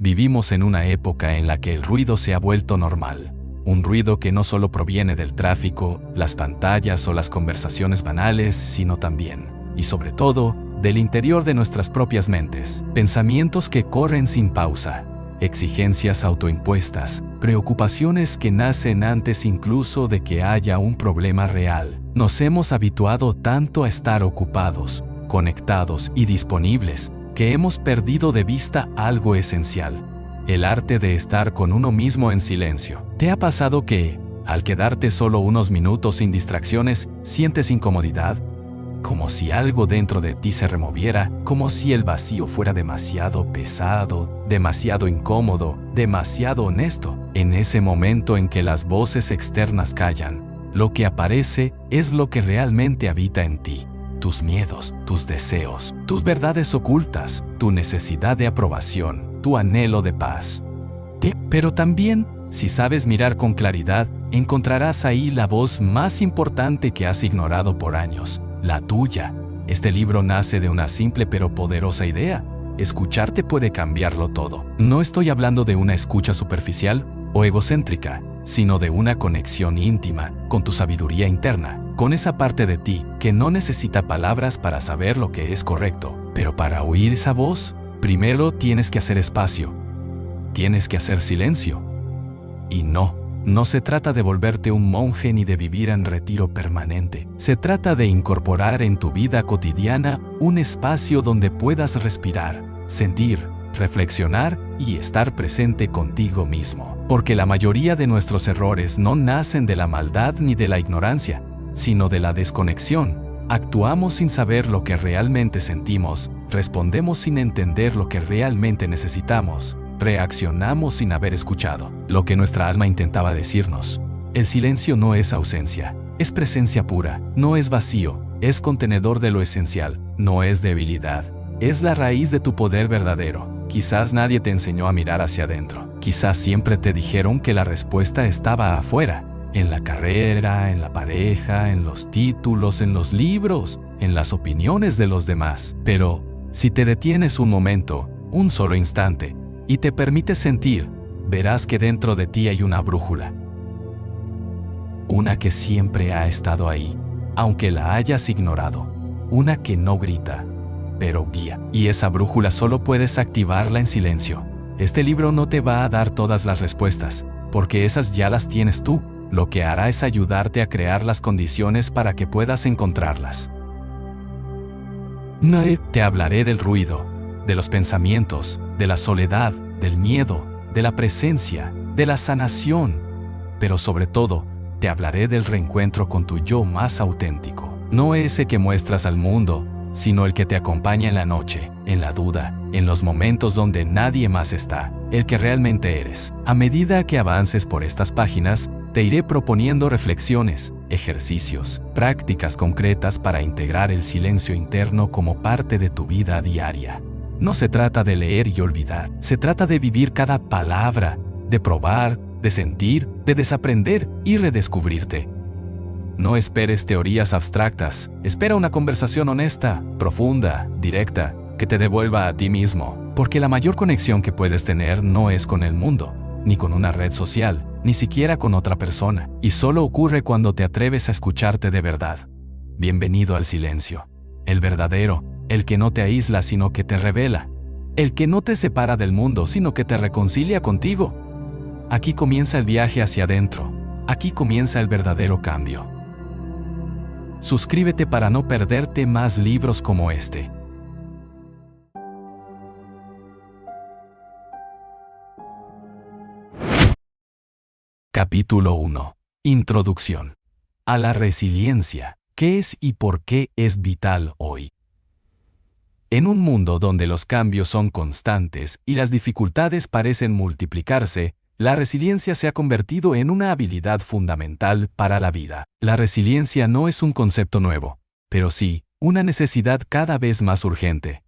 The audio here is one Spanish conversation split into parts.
Vivimos en una época en la que el ruido se ha vuelto normal. Un ruido que no solo proviene del tráfico, las pantallas o las conversaciones banales, sino también, y sobre todo, del interior de nuestras propias mentes. Pensamientos que corren sin pausa, exigencias autoimpuestas, preocupaciones que nacen antes incluso de que haya un problema real. Nos hemos habituado tanto a estar ocupados, conectados y disponibles, que hemos perdido de vista algo esencial: el arte de estar con uno mismo en silencio. ¿Te ha pasado que, al quedarte solo unos minutos sin distracciones, sientes incomodidad? Como si algo dentro de ti se removiera, como si el vacío fuera demasiado pesado, demasiado incómodo, demasiado honesto. En ese momento en que las voces externas callan, lo que aparece es lo que realmente habita en ti. Tus miedos, tus deseos, tus verdades ocultas, tu necesidad de aprobación, tu anhelo de paz. Pero también, si sabes mirar con claridad, encontrarás ahí la voz más importante que has ignorado por años, la tuya. Este libro nace de una simple pero poderosa idea: escucharte puede cambiarlo todo. No estoy hablando de una escucha superficial o egocéntrica, sino de una conexión íntima con tu sabiduría interna, con esa parte de ti que no necesita palabras para saber lo que es correcto. Pero para oír esa voz, primero tienes que hacer espacio. Tienes que hacer silencio. Y no se trata de volverte un monje ni de vivir en retiro permanente. Se trata de incorporar en tu vida cotidiana un espacio donde puedas respirar, sentir, reflexionar y estar presente contigo mismo. Porque la mayoría de nuestros errores no nacen de la maldad ni de la ignorancia, sino de la desconexión. Actuamos sin saber lo que realmente sentimos, respondemos sin entender lo que realmente necesitamos, reaccionamos sin haber escuchado lo que nuestra alma intentaba decirnos. El silencio no es ausencia, es presencia pura, no es vacío, es contenedor de lo esencial, no es debilidad, es la raíz de tu poder verdadero. Quizás nadie te enseñó a mirar hacia adentro, quizás siempre te dijeron que la respuesta estaba afuera, en la carrera, en la pareja, en los títulos, en los libros, en las opiniones de los demás. Pero, si te detienes un momento, un solo instante, y te permites sentir, verás que dentro de ti hay una brújula. Una que siempre ha estado ahí, aunque la hayas ignorado. Una que no grita, pero guía. Y esa brújula solo puedes activarla en silencio. Este libro no te va a dar todas las respuestas, porque esas ya las tienes tú. Lo que hará es ayudarte a crear las condiciones para que puedas encontrarlas. Te hablaré del ruido, de los pensamientos, de la soledad, del miedo, de la presencia, de la sanación. Pero sobre todo, te hablaré del reencuentro con tu yo más auténtico. No ese que muestras al mundo, sino el que te acompaña en la noche, en la duda, en los momentos donde nadie más está, el que realmente eres. A medida que avances por estas páginas, te iré proponiendo reflexiones, ejercicios, prácticas concretas para integrar el silencio interno como parte de tu vida diaria. No se trata de leer y olvidar, se trata de vivir cada palabra, de probar, de sentir, de desaprender y redescubrirte. No esperes teorías abstractas, espera una conversación honesta, profunda, directa, que te devuelva a ti mismo, porque la mayor conexión que puedes tener no es con el mundo, ni con una red social, ni siquiera con otra persona, y solo ocurre cuando te atreves a escucharte de verdad. Bienvenido al silencio, el verdadero, el que no te aísla sino que te revela, el que no te separa del mundo sino que te reconcilia contigo. Aquí comienza el viaje hacia adentro, aquí comienza el verdadero cambio. Suscríbete para no perderte más libros como este. Capítulo 1. Introducción. A la resiliencia. ¿Qué es y por qué es vital hoy? En un mundo donde los cambios son constantes y las dificultades parecen multiplicarse, la resiliencia se ha convertido en una habilidad fundamental para la vida. La resiliencia no es un concepto nuevo, pero sí, una necesidad cada vez más urgente.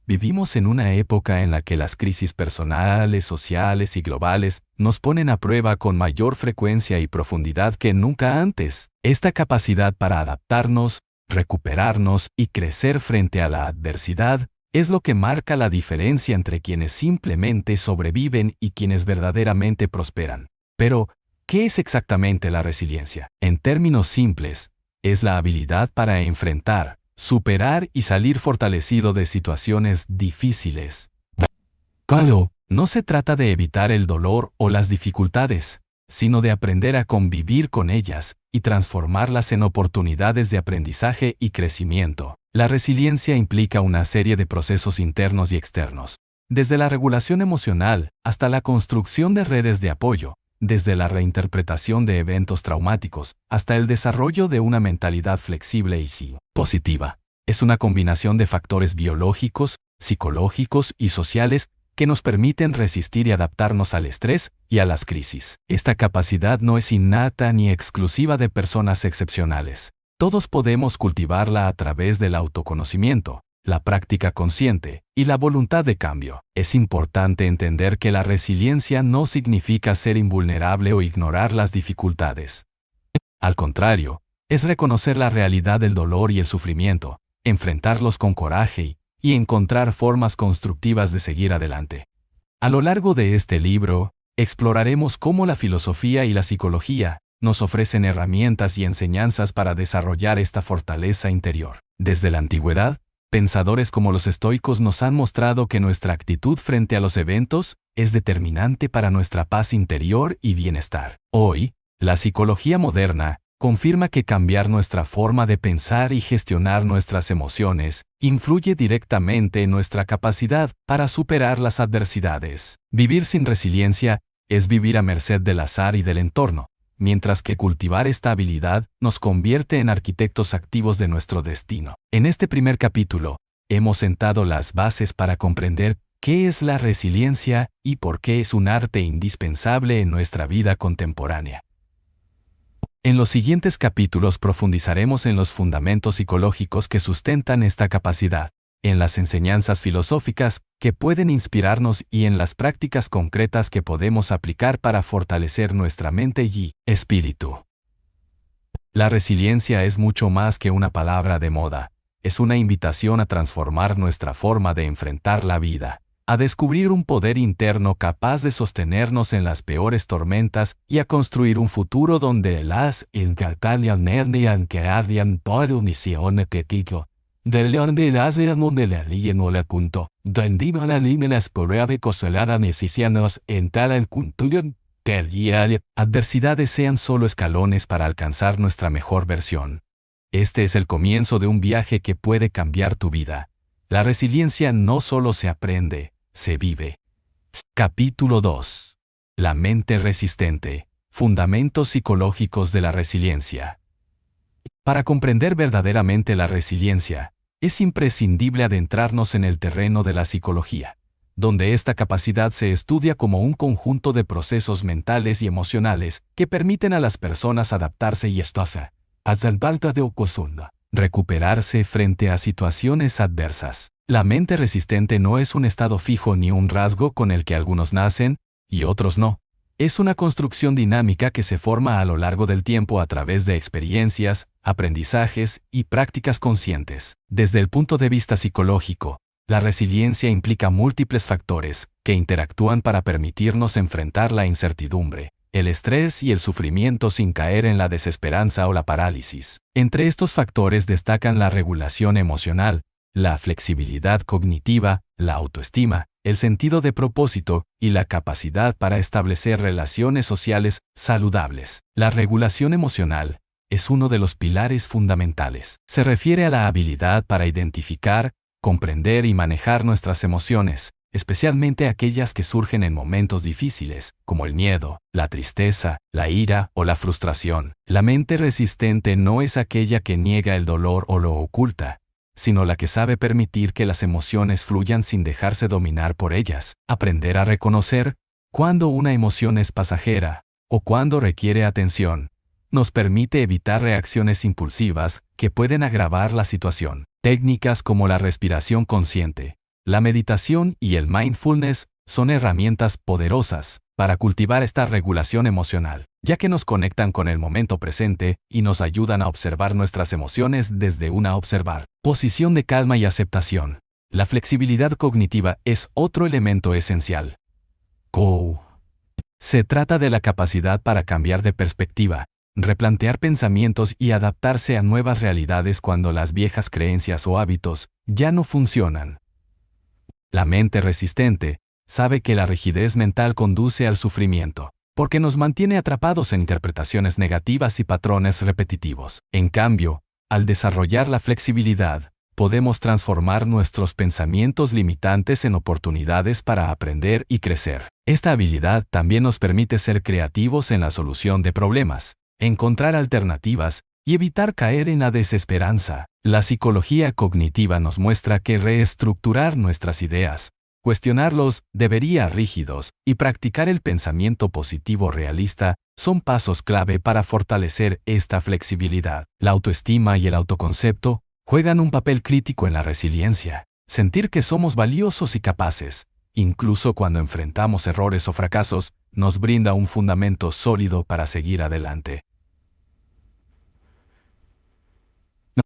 Vivimos en una época en la que las crisis personales, sociales y globales nos ponen a prueba con mayor frecuencia y profundidad que nunca antes. Esta capacidad para adaptarnos, recuperarnos y crecer frente a la adversidad es lo que marca la diferencia entre quienes simplemente sobreviven y quienes verdaderamente prosperan. Pero, ¿qué es exactamente la resiliencia? En términos simples, es la habilidad para enfrentar, superar y salir fortalecido de situaciones difíciles. Claro, no se trata de evitar el dolor o las dificultades, sino de aprender a convivir con ellas y transformarlas en oportunidades de aprendizaje y crecimiento. La resiliencia implica una serie de procesos internos y externos, desde la regulación emocional hasta la construcción de redes de apoyo, desde la reinterpretación de eventos traumáticos hasta el desarrollo de una mentalidad flexible y positiva. Es una combinación de factores biológicos, psicológicos y sociales que nos permiten resistir y adaptarnos al estrés y a las crisis. Esta capacidad no es innata ni exclusiva de personas excepcionales. Todos podemos cultivarla a través del autoconocimiento, la práctica consciente y la voluntad de cambio. Es importante entender que la resiliencia no significa ser invulnerable o ignorar las dificultades. Al contrario, es reconocer la realidad del dolor y el sufrimiento, enfrentarlos con coraje y encontrar formas constructivas de seguir adelante. A lo largo de este libro, exploraremos cómo la filosofía y la psicología nos ofrecen herramientas y enseñanzas para desarrollar esta fortaleza interior. Desde la antigüedad, pensadores como los estoicos nos han mostrado que nuestra actitud frente a los eventos es determinante para nuestra paz interior y bienestar. Hoy, la psicología moderna confirma que cambiar nuestra forma de pensar y gestionar nuestras emociones influye directamente en nuestra capacidad para superar las adversidades. Vivir sin resiliencia es vivir a merced del azar y del entorno, mientras que cultivar esta habilidad nos convierte en arquitectos activos de nuestro destino. En este primer capítulo, hemos sentado las bases para comprender qué es la resiliencia y por qué es un arte indispensable en nuestra vida contemporánea. En los siguientes capítulos profundizaremos en los fundamentos psicológicos que sustentan esta capacidad, en las enseñanzas filosóficas que pueden inspirarnos y en las prácticas concretas que podemos aplicar para fortalecer nuestra mente y espíritu. La resiliencia es mucho más que una palabra de moda, es una invitación a transformar nuestra forma de enfrentar la vida, a descubrir un poder interno capaz de sostenernos en las peores tormentas y a construir un futuro donde las incartalian que ardian por unición que tico. De donde las de la liga no la punto, donde van a líneas por ave cosolada necesitanos en tal el cultuyon, que adversidades sean solo escalones para alcanzar nuestra mejor versión. Este es el comienzo de un viaje que puede cambiar tu vida. La resiliencia no solo se aprende, se vive. Capítulo 2. La mente resistente. Fundamentos psicológicos de la resiliencia. Para comprender verdaderamente la resiliencia, es imprescindible adentrarnos en el terreno de la psicología, donde esta capacidad se estudia como un conjunto de procesos mentales y emocionales que permiten a las personas adaptarse y recuperarse frente a situaciones adversas. La mente resistente no es un estado fijo ni un rasgo con el que algunos nacen y otros no. Es una construcción dinámica que se forma a lo largo del tiempo a través de experiencias, aprendizajes y prácticas conscientes. Desde el punto de vista psicológico, la resiliencia implica múltiples factores que interactúan para permitirnos enfrentar la incertidumbre, el estrés y el sufrimiento sin caer en la desesperanza o la parálisis. Entre estos factores destacan la regulación emocional, la flexibilidad cognitiva, la autoestima, el sentido de propósito y la capacidad para establecer relaciones sociales saludables. La regulación emocional es uno de los pilares fundamentales. Se refiere a la habilidad para identificar, comprender y manejar nuestras emociones, especialmente aquellas que surgen en momentos difíciles, como el miedo, la tristeza, la ira o la frustración. La mente resistente no es aquella que niega el dolor o lo oculta, sino la que sabe permitir que las emociones fluyan sin dejarse dominar por ellas. Aprender a reconocer cuándo una emoción es pasajera o cuándo requiere atención nos permite evitar reacciones impulsivas que pueden agravar la situación. Técnicas como la respiración consciente, la meditación y el mindfulness son herramientas poderosas para cultivar esta regulación emocional, ya que nos conectan con el momento presente y nos ayudan a observar nuestras emociones desde una posición de calma y aceptación. La flexibilidad cognitiva es otro elemento esencial. Se trata de la capacidad para cambiar de perspectiva, replantear pensamientos y adaptarse a nuevas realidades cuando las viejas creencias o hábitos ya no funcionan. La mente resistente sabe que la rigidez mental conduce al sufrimiento, porque nos mantiene atrapados en interpretaciones negativas y patrones repetitivos. En cambio, al desarrollar la flexibilidad, podemos transformar nuestros pensamientos limitantes en oportunidades para aprender y crecer. Esta habilidad también nos permite ser creativos en la solución de problemas, encontrar alternativas y evitar caer en la desesperanza. La psicología cognitiva nos muestra que reestructurar nuestras ideas, cuestionar los debería rígidos y practicar el pensamiento positivo realista son pasos clave para fortalecer esta flexibilidad. La autoestima y el autoconcepto juegan un papel crítico en la resiliencia. Sentir que somos valiosos y capaces, incluso cuando enfrentamos errores o fracasos, nos brinda un fundamento sólido para seguir adelante.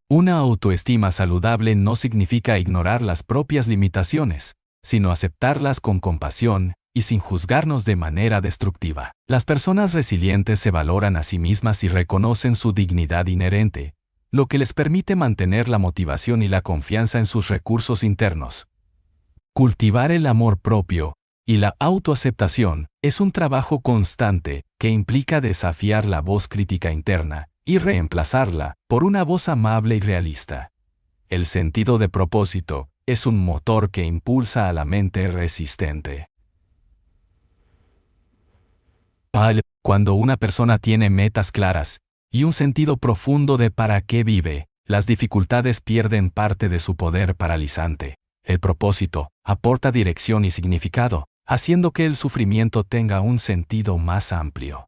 Una autoestima saludable no significa ignorar las propias limitaciones, sino aceptarlas con compasión y sin juzgarnos de manera destructiva. Las personas resilientes se valoran a sí mismas y reconocen su dignidad inherente, lo que les permite mantener la motivación y la confianza en sus recursos internos. Cultivar el amor propio y la autoaceptación es un trabajo constante que implica desafiar la voz crítica interna y reemplazarla por una voz amable y realista. El sentido de propósito es un motor que impulsa a la mente resistente. Cuando una persona tiene metas claras y un sentido profundo de para qué vive, las dificultades pierden parte de su poder paralizante. El propósito aporta dirección y significado, haciendo que el sufrimiento tenga un sentido más amplio.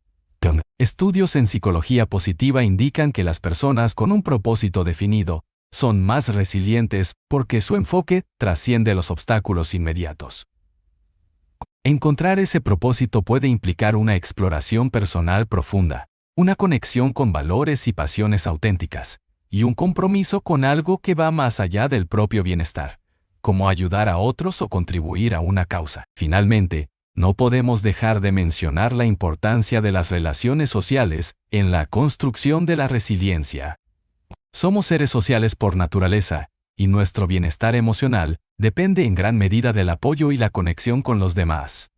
Estudios en psicología positiva indican que las personas con un propósito definido son más resilientes porque su enfoque trasciende los obstáculos inmediatos. Encontrar ese propósito puede implicar una exploración personal profunda, una conexión con valores y pasiones auténticas, y un compromiso con algo que va más allá del propio bienestar, como ayudar a otros o contribuir a una causa. Finalmente, no podemos dejar de mencionar la importancia de las relaciones sociales en la construcción de la resiliencia. Somos seres sociales por naturaleza, y nuestro bienestar emocional depende en gran medida del apoyo y la conexión con los demás.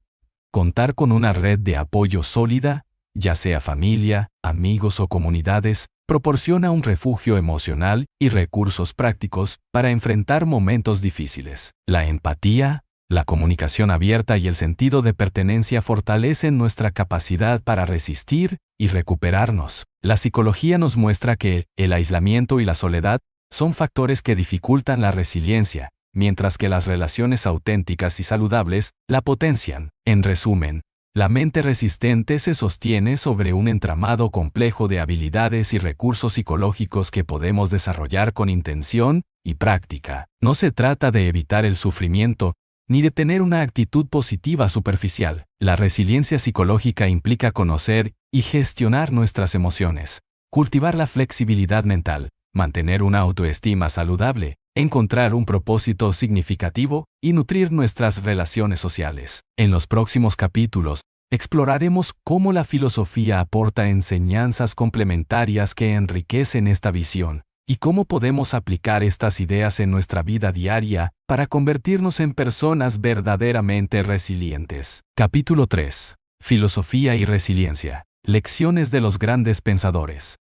Contar con una red de apoyo sólida, ya sea familia, amigos o comunidades, proporciona un refugio emocional y recursos prácticos para enfrentar momentos difíciles. La empatía, la comunicación abierta y el sentido de pertenencia fortalecen nuestra capacidad para resistir y recuperarnos. La psicología nos muestra que el aislamiento y la soledad son factores que dificultan la resiliencia, mientras que las relaciones auténticas y saludables la potencian. En resumen, la mente resistente se sostiene sobre un entramado complejo de habilidades y recursos psicológicos que podemos desarrollar con intención y práctica. No se trata de evitar el sufrimiento, ni de tener una actitud positiva superficial. La resiliencia psicológica implica conocer y gestionar nuestras emociones, cultivar la flexibilidad mental, mantener una autoestima saludable, encontrar un propósito significativo y nutrir nuestras relaciones sociales. En los próximos capítulos, exploraremos cómo la filosofía aporta enseñanzas complementarias que enriquecen esta visión, y cómo podemos aplicar estas ideas en nuestra vida diaria para convertirnos en personas verdaderamente resilientes. Capítulo 3. Filosofía y resiliencia. Lecciones de los grandes pensadores.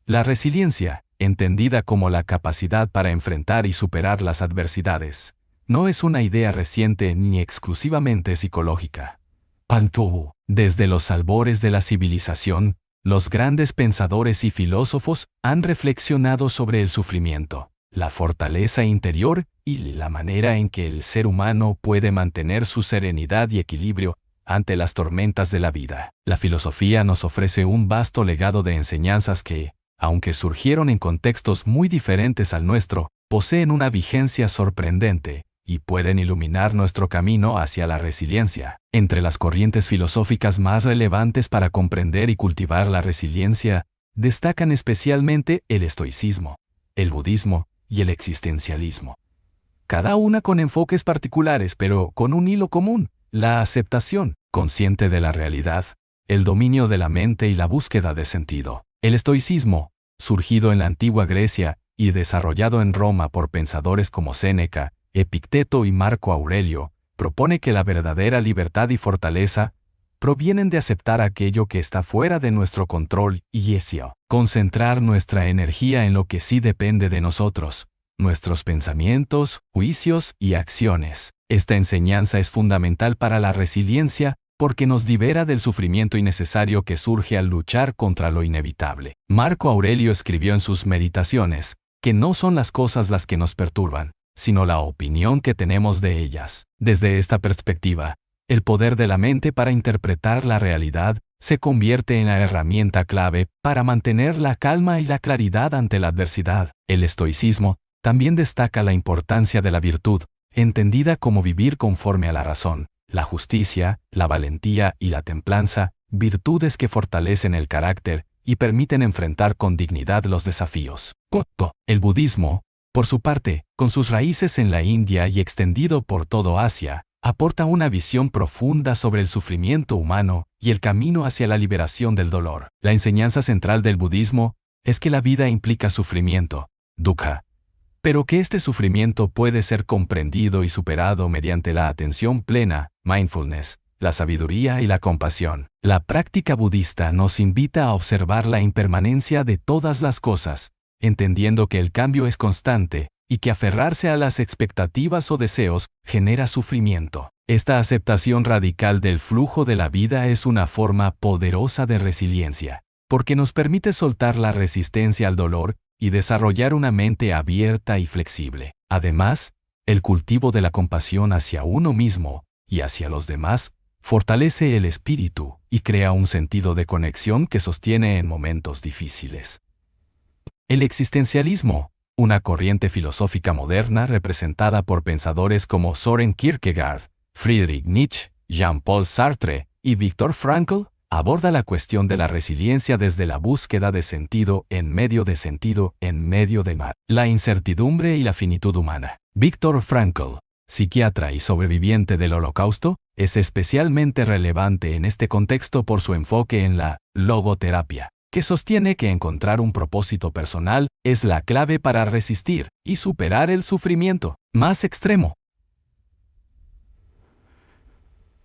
La resiliencia, entendida como la capacidad para enfrentar y superar las adversidades, no es una idea reciente ni exclusivamente psicológica. Desde los albores de la civilización, los grandes pensadores y filósofos han reflexionado sobre el sufrimiento, la fortaleza interior y la manera en que el ser humano puede mantener su serenidad y equilibrio ante las tormentas de la vida. La filosofía nos ofrece un vasto legado de enseñanzas que, aunque surgieron en contextos muy diferentes al nuestro, poseen una vigencia sorprendente y pueden iluminar nuestro camino hacia la resiliencia. Entre las corrientes filosóficas más relevantes para comprender y cultivar la resiliencia, destacan especialmente el estoicismo, el budismo y el existencialismo. cada una con enfoques particulares pero con un hilo común: la aceptación consciente de la realidad, el dominio de la mente y la búsqueda de sentido. El estoicismo, surgido en la antigua Grecia y desarrollado en Roma por pensadores como Séneca, Epicteto y Marco Aurelio, propone que la verdadera libertad y fortaleza provienen de aceptar aquello que está fuera de nuestro control y concentrar nuestra energía en lo que sí depende de nosotros, nuestros pensamientos, juicios y acciones. Esta enseñanza es fundamental para la resiliencia porque nos libera del sufrimiento innecesario que surge al luchar contra lo inevitable. Marco Aurelio escribió en sus Meditaciones que no son las cosas las que nos perturban, sino la opinión que tenemos de ellas. Desde esta perspectiva, el poder de la mente para interpretar la realidad se convierte en la herramienta clave para mantener la calma y la claridad ante la adversidad. El estoicismo también destaca la importancia de la virtud, entendida como vivir conforme a la razón, la justicia, la valentía y la templanza, virtudes que fortalecen el carácter y permiten enfrentar con dignidad los desafíos. El budismo, por su parte, con sus raíces en la India y extendido por todo Asia, aporta una visión profunda sobre el sufrimiento humano y el camino hacia la liberación del dolor. La enseñanza central del budismo es que la vida implica sufrimiento, dukkha, pero que este sufrimiento puede ser comprendido y superado mediante la atención plena, mindfulness, la sabiduría y la compasión. La práctica budista nos invita a observar la impermanencia de todas las cosas, entendiendo que el cambio es constante y que aferrarse a las expectativas o deseos genera sufrimiento. Esta aceptación radical del flujo de la vida es una forma poderosa de resiliencia, porque nos permite soltar la resistencia al dolor y desarrollar una mente abierta y flexible. Además, el cultivo de la compasión hacia uno mismo y hacia los demás fortalece el espíritu y crea un sentido de conexión que sostiene en momentos difíciles. El existencialismo, una corriente filosófica moderna representada por pensadores como Søren Kierkegaard, Friedrich Nietzsche, Jean-Paul Sartre y Viktor Frankl, aborda la cuestión de la resiliencia desde la búsqueda de sentido en medio de la incertidumbre y la finitud humana. Viktor Frankl, psiquiatra y sobreviviente del Holocausto, es especialmente relevante en este contexto por su enfoque en la logoterapia, que sostiene que encontrar un propósito personal es la clave para resistir y superar el sufrimiento más extremo.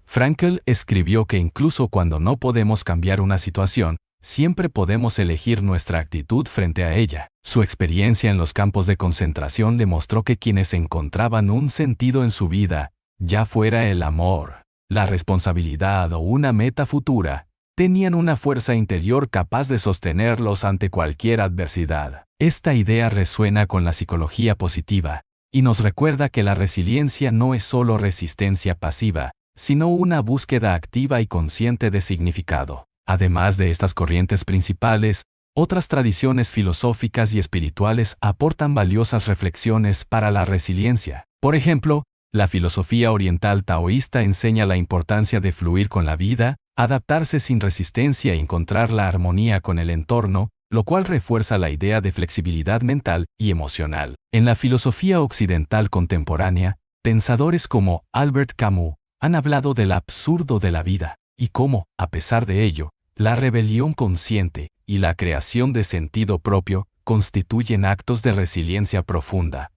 Frankl escribió que incluso cuando no podemos cambiar una situación, siempre podemos elegir nuestra actitud frente a ella. Su experiencia en los campos de concentración demostró que quienes encontraban un sentido en su vida, ya fuera el amor, la responsabilidad o una meta futura, tenían una fuerza interior capaz de sostenerlos ante cualquier adversidad. Esta idea resuena con la psicología positiva y nos recuerda que la resiliencia no es solo resistencia pasiva, sino una búsqueda activa y consciente de significado. Además de estas corrientes principales, otras tradiciones filosóficas y espirituales aportan valiosas reflexiones para la resiliencia. Por ejemplo, la filosofía oriental taoísta enseña la importancia de fluir con la vida, adaptarse sin resistencia y encontrar la armonía con el entorno, lo cual refuerza la idea de flexibilidad mental y emocional. En la filosofía occidental contemporánea, pensadores como Albert Camus han hablado del absurdo de la vida y cómo, a pesar de ello, la rebelión consciente y la creación de sentido propio constituyen actos de resiliencia profunda.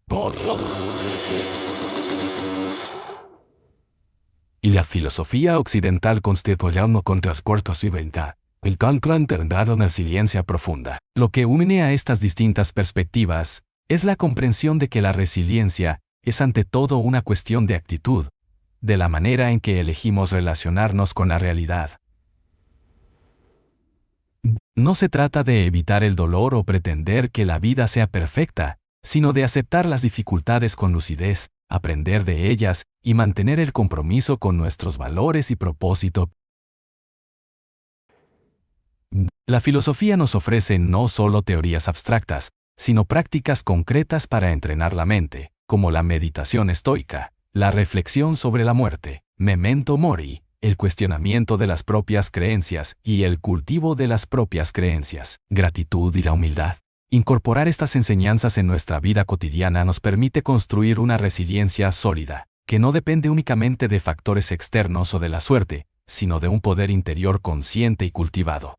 Y la filosofía occidental constituye un contrascuerto civilización, el concretado en resiliencia profunda. Lo que une a estas distintas perspectivas es la comprensión de que la resiliencia es ante todo una cuestión de actitud, de la manera en que elegimos relacionarnos con la realidad. No se trata de evitar el dolor o pretender que la vida sea perfecta, sino de aceptar las dificultades con lucidez, aprender de ellas y mantener el compromiso con nuestros valores y propósito. La filosofía nos ofrece no solo teorías abstractas, sino prácticas concretas para entrenar la mente, como la meditación estoica, la reflexión sobre la muerte, memento mori, el cuestionamiento de las propias creencias y el cultivo de las propias creencias, gratitud y la humildad. Incorporar estas enseñanzas en nuestra vida cotidiana nos permite construir una resiliencia sólida, que no depende únicamente de factores externos o de la suerte, sino de un poder interior consciente y cultivado.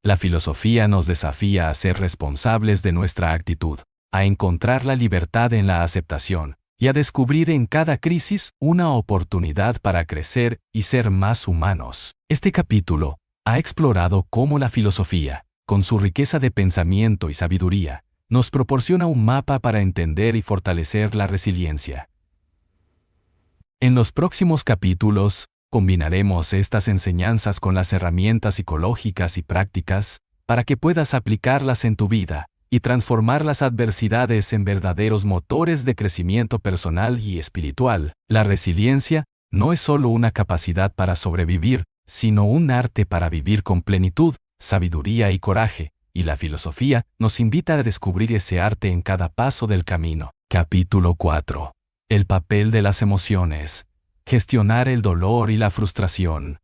La filosofía nos desafía a ser responsables de nuestra actitud, a encontrar la libertad en la aceptación, y a descubrir en cada crisis una oportunidad para crecer y ser más humanos. Este capítulo ha explorado cómo la filosofía, con su riqueza de pensamiento y sabiduría, nos proporciona un mapa para entender y fortalecer la resiliencia. En los próximos capítulos, combinaremos estas enseñanzas con las herramientas psicológicas y prácticas para que puedas aplicarlas en tu vida y transformar las adversidades en verdaderos motores de crecimiento personal y espiritual. La resiliencia no es solo una capacidad para sobrevivir, sino un arte para vivir con plenitud, sabiduría y coraje, y la filosofía nos invita a descubrir ese arte en cada paso del camino. Capítulo 4. El papel de las emociones. Gestionar el dolor y la frustración.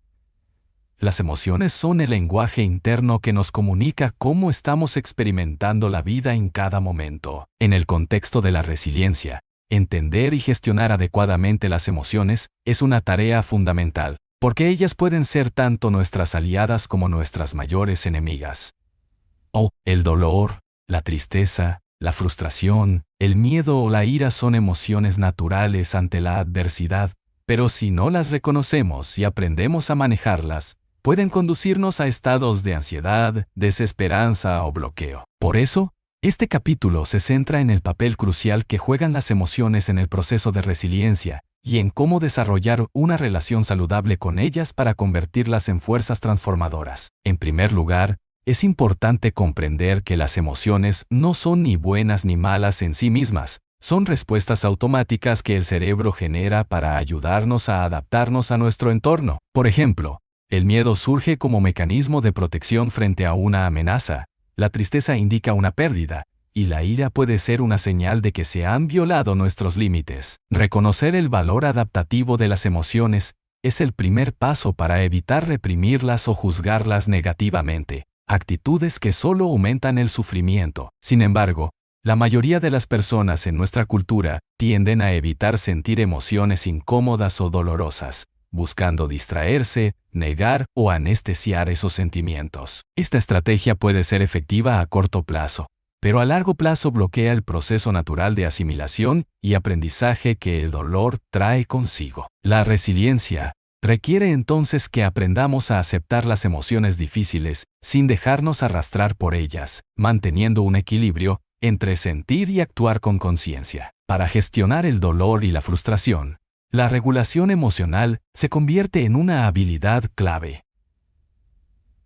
Las emociones son el lenguaje interno que nos comunica cómo estamos experimentando la vida en cada momento. En el contexto de la resiliencia, entender y gestionar adecuadamente las emociones es una tarea fundamental, porque ellas pueden ser tanto nuestras aliadas como nuestras mayores enemigas. El dolor, la tristeza, la frustración, el miedo o la ira son emociones naturales ante la adversidad, pero si no las reconocemos y aprendemos a manejarlas, pueden conducirnos a estados de ansiedad, desesperanza o bloqueo. Por eso, este capítulo se centra en el papel crucial que juegan las emociones en el proceso de resiliencia y en cómo desarrollar una relación saludable con ellas para convertirlas en fuerzas transformadoras. En primer lugar, es importante comprender que las emociones no son ni buenas ni malas en sí mismas. Son respuestas automáticas que el cerebro genera para ayudarnos a adaptarnos a nuestro entorno. Por ejemplo, el miedo surge como mecanismo de protección frente a una amenaza, la tristeza indica una pérdida, y la ira puede ser una señal de que se han violado nuestros límites. Reconocer el valor adaptativo de las emociones es el primer paso para evitar reprimirlas o juzgarlas negativamente, actitudes que solo aumentan el sufrimiento. Sin embargo, la mayoría de las personas en nuestra cultura tienden a evitar sentir emociones incómodas o dolorosas, buscando distraerse, negar o anestesiar esos sentimientos. Esta estrategia puede ser efectiva a corto plazo, pero a largo plazo bloquea el proceso natural de asimilación y aprendizaje que el dolor trae consigo. La resiliencia requiere entonces que aprendamos a aceptar las emociones difíciles sin dejarnos arrastrar por ellas, manteniendo un equilibrio entre sentir y actuar con conciencia. Para gestionar el dolor y la frustración, la regulación emocional se convierte en una habilidad clave.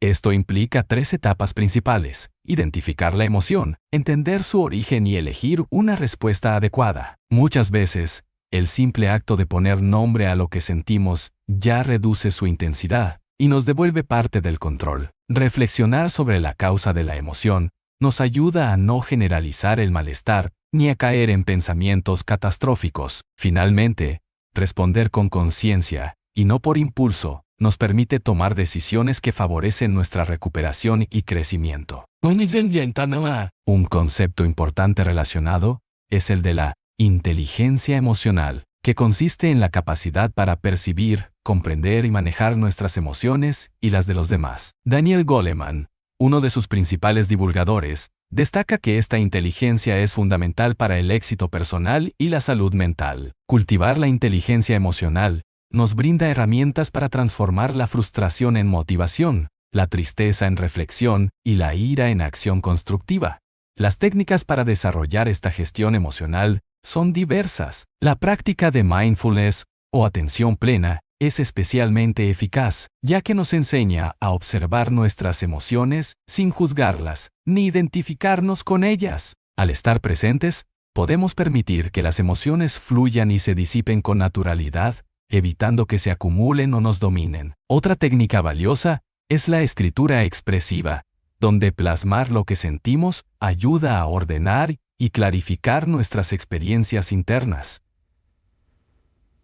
Esto implica 3 etapas principales: identificar la emoción, entender su origen y elegir una respuesta adecuada. Muchas veces, el simple acto de poner nombre a lo que sentimos ya reduce su intensidad y nos devuelve parte del control. Reflexionar sobre la causa de la emoción nos ayuda a no generalizar el malestar ni a caer en pensamientos catastróficos. Finalmente, responder con conciencia, y no por impulso, nos permite tomar decisiones que favorecen nuestra recuperación y crecimiento. Un concepto importante relacionado es el de la inteligencia emocional, que consiste en la capacidad para percibir, comprender y manejar nuestras emociones y las de los demás. Daniel Goleman, uno de sus principales divulgadores, destaca que esta inteligencia es fundamental para el éxito personal y la salud mental. Cultivar la inteligencia emocional nos brinda herramientas para transformar la frustración en motivación, la tristeza en reflexión y la ira en acción constructiva. Las técnicas para desarrollar esta gestión emocional son diversas. La práctica de mindfulness o atención plena es especialmente eficaz, ya que nos enseña a observar nuestras emociones sin juzgarlas, ni identificarnos con ellas. Al estar presentes, podemos permitir que las emociones fluyan y se disipen con naturalidad, evitando que se acumulen o nos dominen. Otra técnica valiosa es la escritura expresiva, donde plasmar lo que sentimos ayuda a ordenar y clarificar nuestras experiencias internas.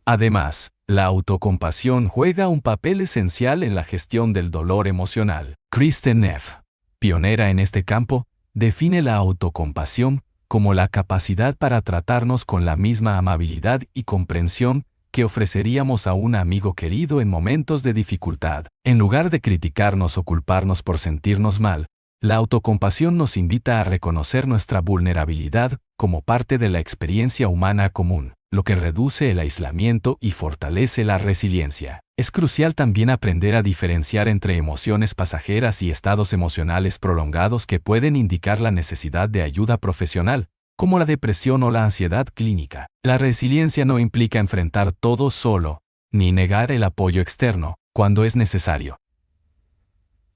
Además, la autocompasión juega un papel esencial en la gestión del dolor emocional. Kristin Neff, pionera en este campo, define la autocompasión como la capacidad para tratarnos con la misma amabilidad y comprensión que ofreceríamos a un amigo querido en momentos de dificultad. En lugar de criticarnos o culparnos por sentirnos mal, la autocompasión nos invita a reconocer nuestra vulnerabilidad como parte de la experiencia humana común, lo que reduce el aislamiento y fortalece la resiliencia. Es crucial también aprender a diferenciar entre emociones pasajeras y estados emocionales prolongados que pueden indicar la necesidad de ayuda profesional, como la depresión o la ansiedad clínica. La resiliencia no implica enfrentar todo solo, ni negar el apoyo externo, cuando es necesario.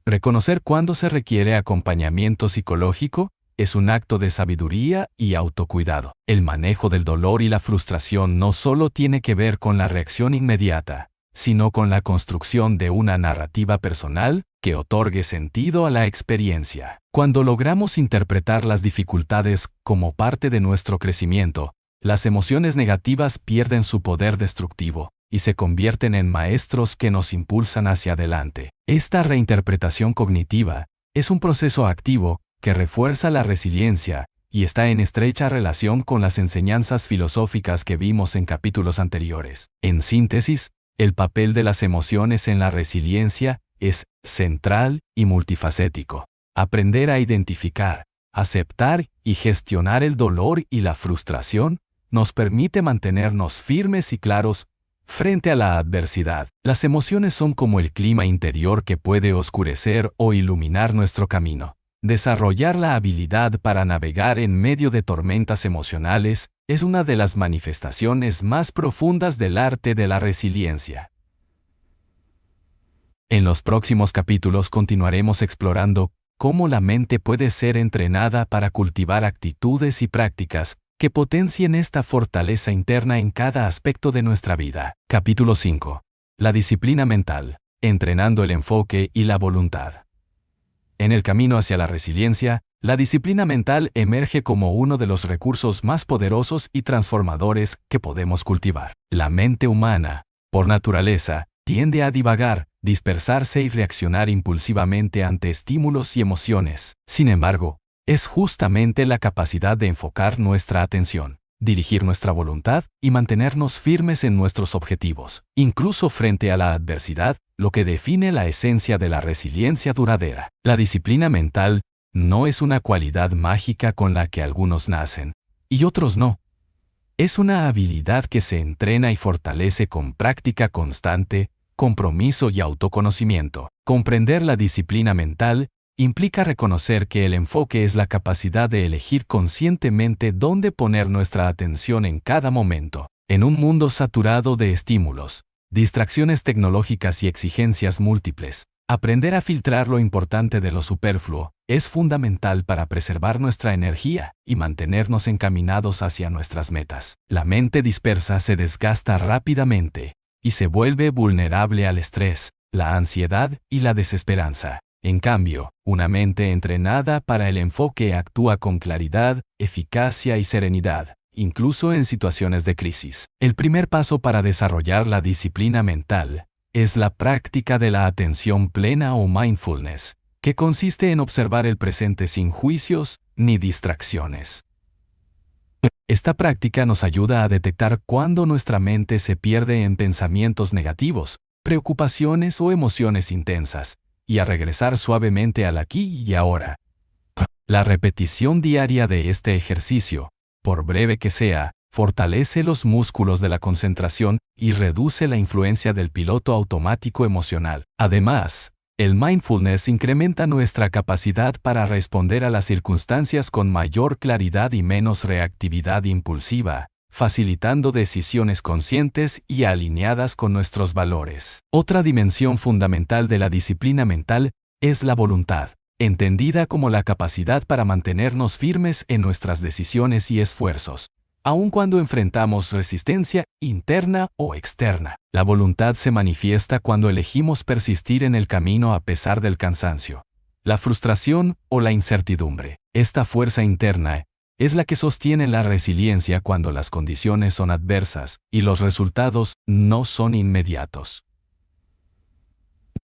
Reconocer cuándo se requiere acompañamiento psicológico es un acto de sabiduría y autocuidado. El manejo del dolor y la frustración no solo tiene que ver con la reacción inmediata, sino con la construcción de una narrativa personal que otorgue sentido a la experiencia. Cuando logramos interpretar las dificultades como parte de nuestro crecimiento, las emociones negativas pierden su poder destructivo y se convierten en maestros que nos impulsan hacia adelante. Esta reinterpretación cognitiva es un proceso activo que refuerza la resiliencia y está en estrecha relación con las enseñanzas filosóficas que vimos en capítulos anteriores. En síntesis, el papel de las emociones en la resiliencia es central y multifacético. Aprender a identificar, aceptar y gestionar el dolor y la frustración nos permite mantenernos firmes y claros frente a la adversidad. Las emociones son como el clima interior que puede oscurecer o iluminar nuestro camino. Desarrollar la habilidad para navegar en medio de tormentas emocionales es una de las manifestaciones más profundas del arte de la resiliencia. En los próximos capítulos continuaremos explorando cómo la mente puede ser entrenada para cultivar actitudes y prácticas que potencien esta fortaleza interna en cada aspecto de nuestra vida. Capítulo 5. La disciplina mental, entrenando el enfoque y la voluntad. En el camino hacia la resiliencia, la disciplina mental emerge como uno de los recursos más poderosos y transformadores que podemos cultivar. La mente humana, por naturaleza, tiende a divagar, dispersarse y reaccionar impulsivamente ante estímulos y emociones. Sin embargo, es justamente la capacidad de enfocar nuestra atención, dirigir nuestra voluntad y mantenernos firmes en nuestros objetivos, incluso frente a la adversidad, lo que define la esencia de la resiliencia duradera. La disciplina mental no es una cualidad mágica con la que algunos nacen, y otros no. Es una habilidad que se entrena y fortalece con práctica constante, compromiso y autoconocimiento. Comprender la disciplina mental implica reconocer que el enfoque es la capacidad de elegir conscientemente dónde poner nuestra atención en cada momento. En un mundo saturado de estímulos, distracciones tecnológicas y exigencias múltiples, aprender a filtrar lo importante de lo superfluo es fundamental para preservar nuestra energía y mantenernos encaminados hacia nuestras metas. La mente dispersa se desgasta rápidamente y se vuelve vulnerable al estrés, la ansiedad y la desesperanza. En cambio, una mente entrenada para el enfoque actúa con claridad, eficacia y serenidad, incluso en situaciones de crisis. El primer paso para desarrollar la disciplina mental es la práctica de la atención plena o mindfulness, que consiste en observar el presente sin juicios ni distracciones. Esta práctica nos ayuda a detectar cuándo nuestra mente se pierde en pensamientos negativos, preocupaciones o emociones intensas, y a regresar suavemente al aquí y ahora. La repetición diaria de este ejercicio, por breve que sea, fortalece los músculos de la concentración y reduce la influencia del piloto automático emocional. Además, el mindfulness incrementa nuestra capacidad para responder a las circunstancias con mayor claridad y menos reactividad impulsiva, facilitando decisiones conscientes y alineadas con nuestros valores. Otra dimensión fundamental de la disciplina mental es la voluntad, entendida como la capacidad para mantenernos firmes en nuestras decisiones y esfuerzos, aun cuando enfrentamos resistencia interna o externa. La voluntad se manifiesta cuando elegimos persistir en el camino a pesar del cansancio, la frustración o la incertidumbre. Esta fuerza interna es la que sostiene la resiliencia cuando las condiciones son adversas y los resultados no son inmediatos.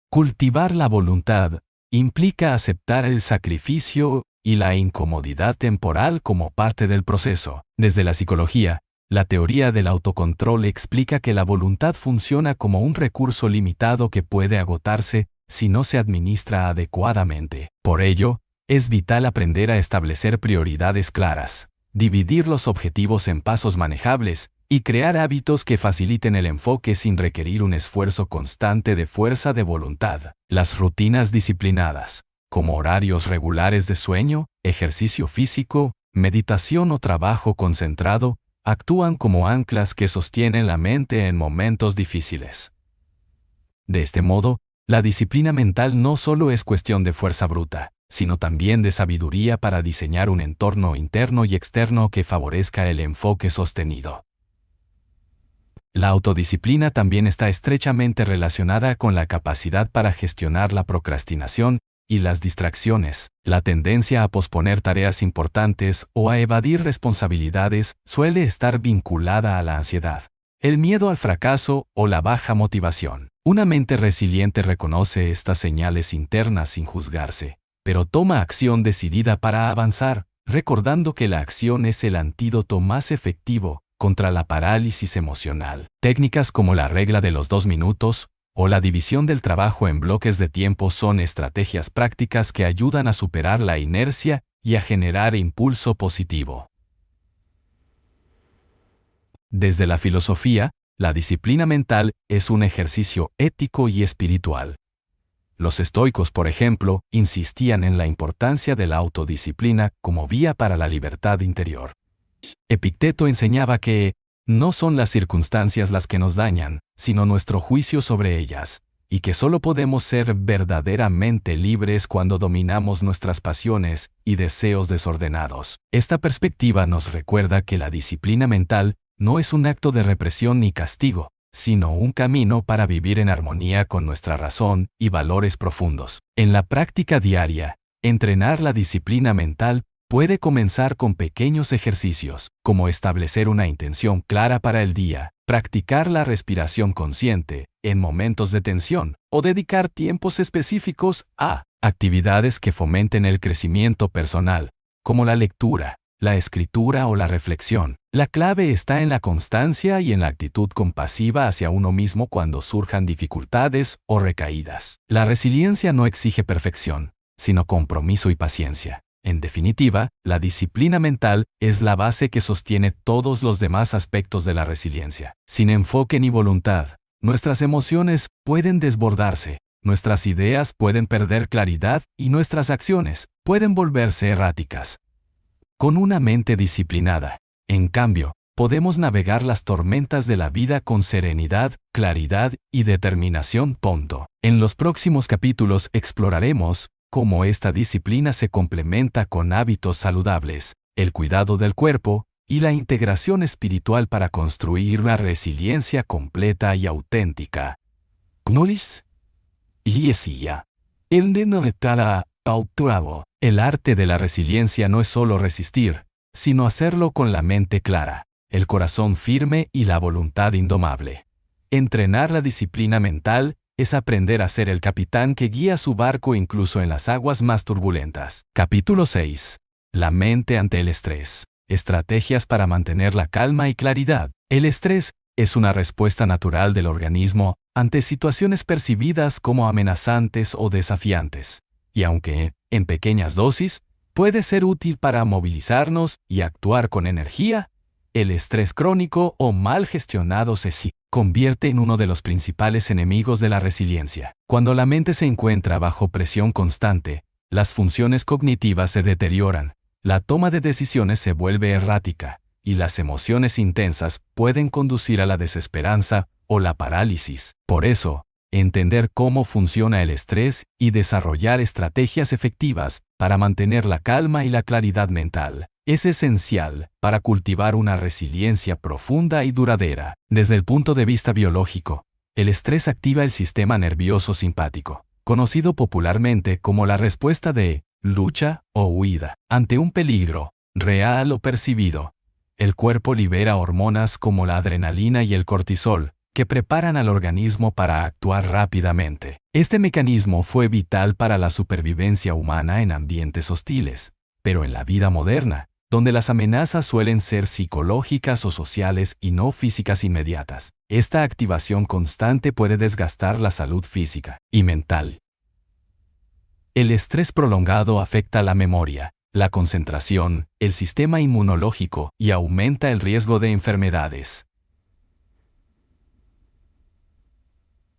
Cultivar la voluntad implica aceptar el sacrificio y la incomodidad temporal como parte del proceso. Desde la psicología, la teoría del autocontrol explica que la voluntad funciona como un recurso limitado que puede agotarse si no se administra adecuadamente. Por ello, es vital aprender a establecer prioridades claras, dividir los objetivos en pasos manejables y crear hábitos que faciliten el enfoque sin requerir un esfuerzo constante de fuerza de voluntad. Las rutinas disciplinadas, como horarios regulares de sueño, ejercicio físico, meditación o trabajo concentrado, actúan como anclas que sostienen la mente en momentos difíciles. De este modo, la disciplina mental no solo es cuestión de fuerza bruta, sino también de sabiduría para diseñar un entorno interno y externo que favorezca el enfoque sostenido. La autodisciplina también está estrechamente relacionada con la capacidad para gestionar la procrastinación y las distracciones. La tendencia a posponer tareas importantes o a evadir responsabilidades suele estar vinculada a la ansiedad, el miedo al fracaso o la baja motivación. Una mente resiliente reconoce estas señales internas sin juzgarse, pero toma acción decidida para avanzar, recordando que la acción es el antídoto más efectivo contra la parálisis emocional. Técnicas como la regla de los 2 minutos o la división del trabajo en bloques de tiempo son estrategias prácticas que ayudan a superar la inercia y a generar impulso positivo. Desde la filosofía, la disciplina mental es un ejercicio ético y espiritual. Los estoicos, por ejemplo, insistían en la importancia de la autodisciplina como vía para la libertad interior. Epicteto enseñaba que no son las circunstancias las que nos dañan, sino nuestro juicio sobre ellas, y que solo podemos ser verdaderamente libres cuando dominamos nuestras pasiones y deseos desordenados. Esta perspectiva nos recuerda que la disciplina mental no es un acto de represión ni castigo, sino un camino para vivir en armonía con nuestra razón y valores profundos. En la práctica diaria, entrenar la disciplina mental puede comenzar con pequeños ejercicios, como establecer una intención clara para el día, practicar la respiración consciente en momentos de tensión, o dedicar tiempos específicos a actividades que fomenten el crecimiento personal, como la lectura, la escritura o la reflexión. La clave está en la constancia y en la actitud compasiva hacia uno mismo cuando surjan dificultades o recaídas. La resiliencia no exige perfección, sino compromiso y paciencia. En definitiva, la disciplina mental es la base que sostiene todos los demás aspectos de la resiliencia. Sin enfoque ni voluntad, nuestras emociones pueden desbordarse, nuestras ideas pueden perder claridad y nuestras acciones pueden volverse erráticas. Con una mente disciplinada, en cambio, podemos navegar las tormentas de la vida con serenidad, claridad y determinación. En los próximos capítulos exploraremos cómo esta disciplina se complementa con hábitos saludables, el cuidado del cuerpo y la integración espiritual para construir una resiliencia completa y auténtica. Knolis Yesia. El denotara autuavo. El arte de la resiliencia no es solo resistir, sino hacerlo con la mente clara, el corazón firme y la voluntad indomable. Entrenar la disciplina mental es aprender a ser el capitán que guía su barco incluso en las aguas más turbulentas. Capítulo 6. La mente ante el estrés. Estrategias para mantener la calma y claridad. El estrés es una respuesta natural del organismo ante situaciones percibidas como amenazantes o desafiantes. Y aunque, en pequeñas dosis, puede ser útil para movilizarnos y actuar con energía, el estrés crónico o mal gestionado se convierte en uno de los principales enemigos de la resiliencia. Cuando la mente se encuentra bajo presión constante, las funciones cognitivas se deterioran, la toma de decisiones se vuelve errática, y las emociones intensas pueden conducir a la desesperanza o la parálisis. Por eso, entender cómo funciona el estrés y desarrollar estrategias efectivas para mantener la calma y la claridad mental es esencial para cultivar una resiliencia profunda y duradera. Desde el punto de vista biológico, el estrés activa el sistema nervioso simpático, conocido popularmente como la respuesta de lucha o huida. Ante un peligro, real o percibido, el cuerpo libera hormonas como la adrenalina y el cortisol, que preparan al organismo para actuar rápidamente. Este mecanismo fue vital para la supervivencia humana en ambientes hostiles, Pero en la vida moderna, donde las amenazas suelen ser psicológicas o sociales y no físicas inmediatas, esta activación constante puede desgastar la salud física y mental. El estrés prolongado afecta la memoria, la concentración, el sistema inmunológico y aumenta el riesgo de enfermedades.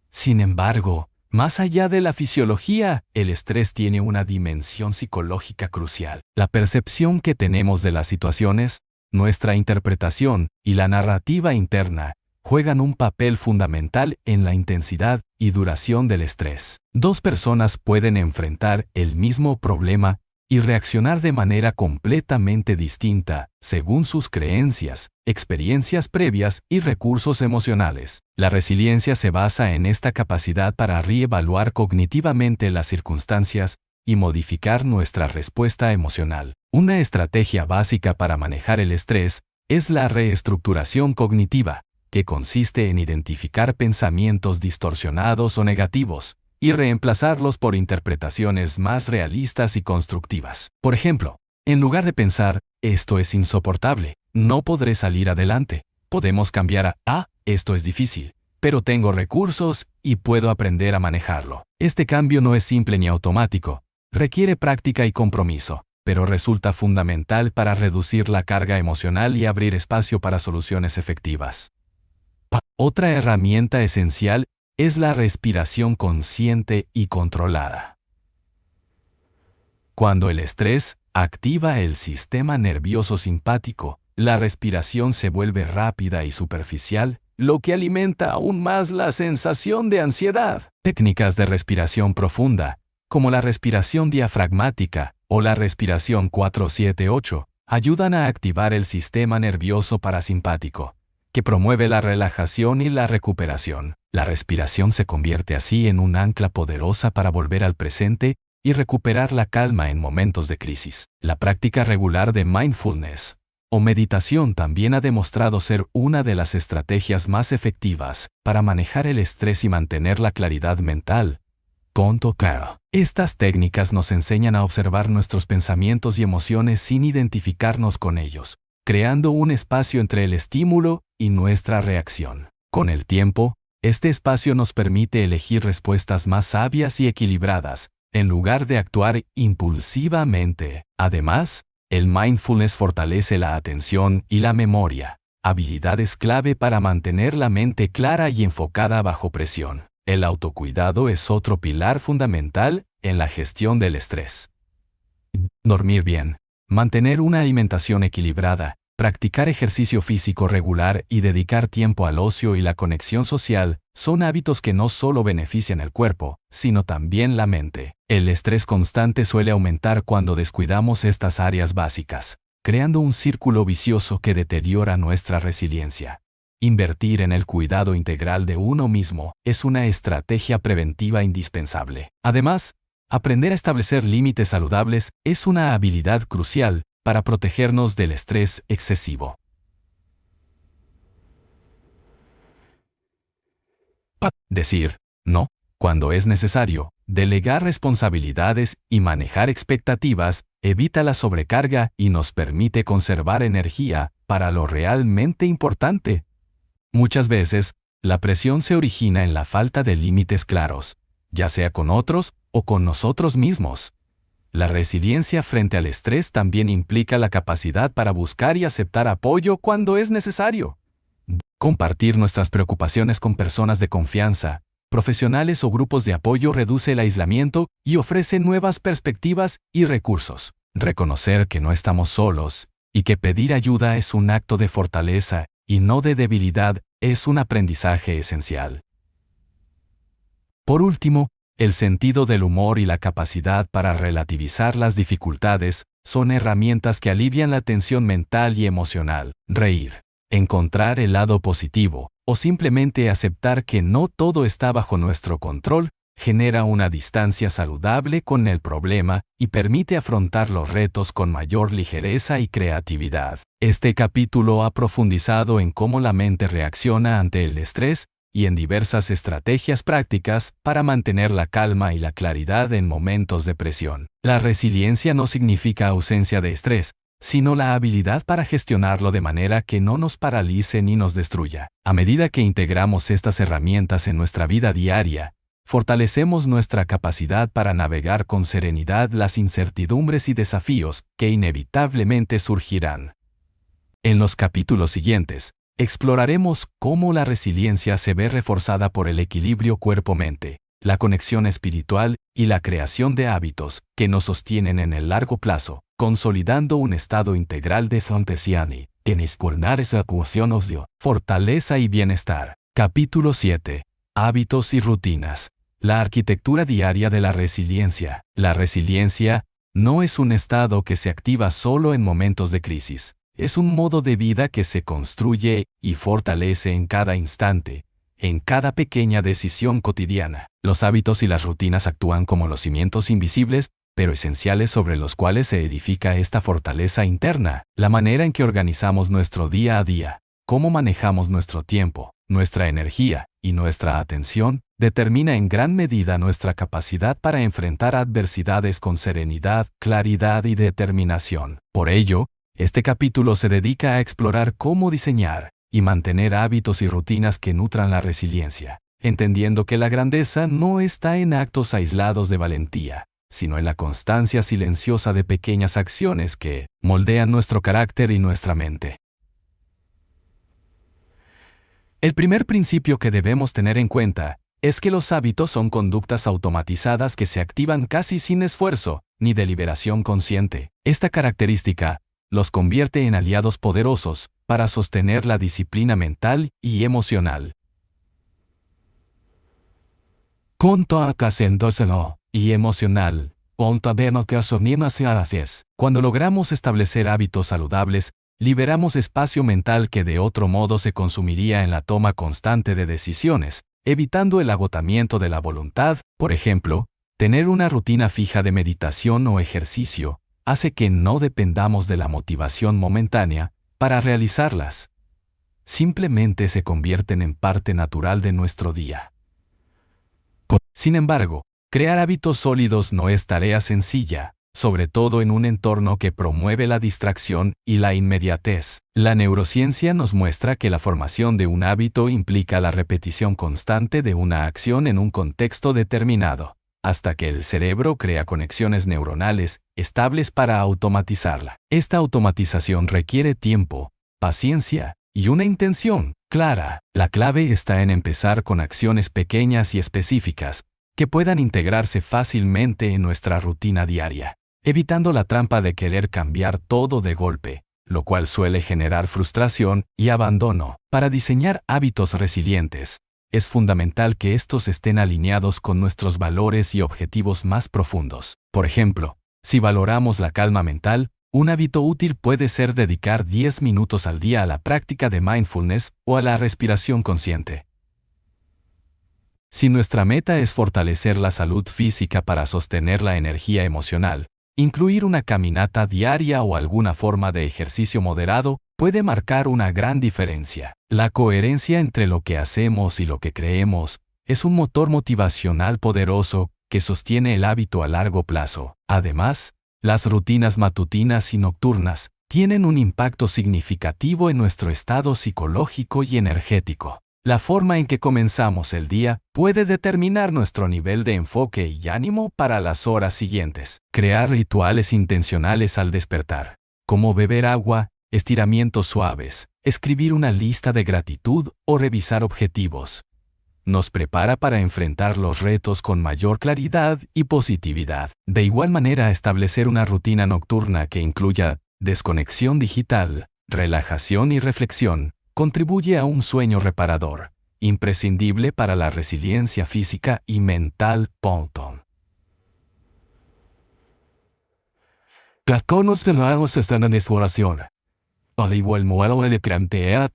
Sin embargo, más allá de la fisiología, el estrés tiene una dimensión psicológica crucial. La percepción que tenemos de las situaciones, nuestra interpretación y la narrativa interna juegan un papel fundamental en la intensidad y duración del estrés. Dos personas pueden enfrentar el mismo problema y reaccionar de manera completamente distinta, según sus creencias, experiencias previas y recursos emocionales. La resiliencia se basa en esta capacidad para reevaluar cognitivamente las circunstancias y modificar nuestra respuesta emocional. Una estrategia básica para manejar el estrés es la reestructuración cognitiva, que consiste en identificar pensamientos distorsionados o negativos, y reemplazarlos por interpretaciones más realistas y constructivas. Por ejemplo, en lugar de pensar, esto es insoportable, no podré salir adelante, podemos cambiar a, esto es difícil, pero tengo recursos y puedo aprender a manejarlo. Este cambio no es simple ni automático, requiere práctica y compromiso, pero resulta fundamental para reducir la carga emocional y abrir espacio para soluciones efectivas. Otra herramienta esencial es la respiración consciente y controlada. Cuando el estrés activa el sistema nervioso simpático, la respiración se vuelve rápida y superficial, lo que alimenta aún más la sensación de ansiedad. Técnicas de respiración profunda, como la respiración diafragmática o la respiración 4-7-8, ayudan a activar el sistema nervioso parasimpático, que promueve la relajación y la recuperación. La respiración se convierte así en un ancla poderosa para volver al presente y recuperar la calma en momentos de crisis. La práctica regular de mindfulness o meditación también ha demostrado ser una de las estrategias más efectivas para manejar el estrés y mantener la claridad mental. Contó Carol. Estas técnicas nos enseñan a observar nuestros pensamientos y emociones sin identificarnos con ellos, creando un espacio entre el estímulo y nuestra reacción. Con el tiempo, este espacio nos permite elegir respuestas más sabias y equilibradas, en lugar de actuar impulsivamente. Además, el mindfulness fortalece la atención y la memoria, habilidades clave para mantener la mente clara y enfocada bajo presión. El autocuidado es otro pilar fundamental en la gestión del estrés. Dormir bien, mantener una alimentación equilibrada, practicar ejercicio físico regular y dedicar tiempo al ocio y la conexión social son hábitos que no solo benefician el cuerpo, sino también la mente. El estrés constante suele aumentar cuando descuidamos estas áreas básicas, creando un círculo vicioso que deteriora nuestra resiliencia. Invertir en el cuidado integral de uno mismo es una estrategia preventiva indispensable. Además, aprender a establecer límites saludables es una habilidad crucial para protegernos del estrés excesivo. Decir no cuando es necesario, delegar responsabilidades y manejar expectativas evita la sobrecarga y nos permite conservar energía para lo realmente importante. Muchas veces, la presión se origina en la falta de límites claros, ya sea con otros o con nosotros mismos. La resiliencia frente al estrés también implica la capacidad para buscar y aceptar apoyo cuando es necesario. Compartir nuestras preocupaciones con personas de confianza, profesionales o grupos de apoyo reduce el aislamiento y ofrece nuevas perspectivas y recursos. Reconocer que no estamos solos y que pedir ayuda es un acto de fortaleza y no de debilidad es un aprendizaje esencial. Por último, el sentido del humor y la capacidad para relativizar las dificultades son herramientas que alivian la tensión mental y emocional. Reír, encontrar el lado positivo o simplemente aceptar que no todo está bajo nuestro control genera una distancia saludable con el problema y permite afrontar los retos con mayor ligereza y creatividad. Este capítulo ha profundizado en cómo la mente reacciona ante el estrés y en diversas estrategias prácticas para mantener la calma y la claridad en momentos de presión. La resiliencia no significa ausencia de estrés, sino la habilidad para gestionarlo de manera que no nos paralice ni nos destruya. A medida que integramos estas herramientas en nuestra vida diaria, fortalecemos nuestra capacidad para navegar con serenidad las incertidumbres y desafíos que inevitablemente surgirán. En los capítulos siguientes, exploraremos cómo la resiliencia se ve reforzada por el equilibrio cuerpo-mente, la conexión espiritual y la creación de hábitos que nos sostienen en el largo plazo, consolidando un estado integral de Santesiani, en escolnar esa ecuación de fortaleza y bienestar. Capítulo 7. Hábitos y rutinas. La arquitectura diaria de la resiliencia. La resiliencia no es un estado que se activa solo en momentos de crisis. Es un modo de vida que se construye y fortalece en cada instante, en cada pequeña decisión cotidiana. Los hábitos y las rutinas actúan como los cimientos invisibles, pero esenciales sobre los cuales se edifica esta fortaleza interna. La manera en que organizamos nuestro día a día, cómo manejamos nuestro tiempo, nuestra energía y nuestra atención, determina en gran medida nuestra capacidad para enfrentar adversidades con serenidad, claridad y determinación. Por ello, este capítulo se dedica a explorar cómo diseñar y mantener hábitos y rutinas que nutran la resiliencia, entendiendo que la grandeza no está en actos aislados de valentía, sino en la constancia silenciosa de pequeñas acciones que moldean nuestro carácter y nuestra mente. El primer principio que debemos tener en cuenta es que los hábitos son conductas automatizadas que se activan casi sin esfuerzo ni deliberación consciente. Esta característica los convierte en aliados poderosos para sostener la disciplina mental y emocional. Y emocional. Cuando logramos establecer hábitos saludables, liberamos espacio mental que de otro modo se consumiría en la toma constante de decisiones, evitando el agotamiento de la voluntad. Por ejemplo, tener una rutina fija de meditación o ejercicio hace que no dependamos de la motivación momentánea para realizarlas. Simplemente se convierten en parte natural de nuestro día. Sin embargo, crear hábitos sólidos no es tarea sencilla, sobre todo en un entorno que promueve la distracción y la inmediatez. La neurociencia nos muestra que la formación de un hábito implica la repetición constante de una acción en un contexto determinado, hasta que el cerebro crea conexiones neuronales estables para automatizarla. Esta automatización requiere tiempo, paciencia y una intención clara. La clave está en empezar con acciones pequeñas y específicas que puedan integrarse fácilmente en nuestra rutina diaria, evitando la trampa de querer cambiar todo de golpe, lo cual suele generar frustración y abandono. Para diseñar hábitos resilientes, es fundamental que estos estén alineados con nuestros valores y objetivos más profundos. Por ejemplo, si valoramos la calma mental, un hábito útil puede ser dedicar 10 minutos al día a la práctica de mindfulness o a la respiración consciente. Si nuestra meta es fortalecer la salud física para sostener la energía emocional, incluir una caminata diaria o alguna forma de ejercicio moderado puede marcar una gran diferencia. La coherencia entre lo que hacemos y lo que creemos es un motor motivacional poderoso que sostiene el hábito a largo plazo. Además, las rutinas matutinas y nocturnas tienen un impacto significativo en nuestro estado psicológico y energético. La forma en que comenzamos el día puede determinar nuestro nivel de enfoque y ánimo para las horas siguientes. Crear rituales intencionales al despertar, como beber agua, estiramientos suaves, escribir una lista de gratitud o revisar objetivos, nos prepara para enfrentar los retos con mayor claridad y positividad. De igual manera, establecer una rutina nocturna que incluya desconexión digital, relajación y reflexión contribuye a un sueño reparador, imprescindible para la resiliencia física y mental. Las conos de nuevos están en exploración. Al igual modo de plantear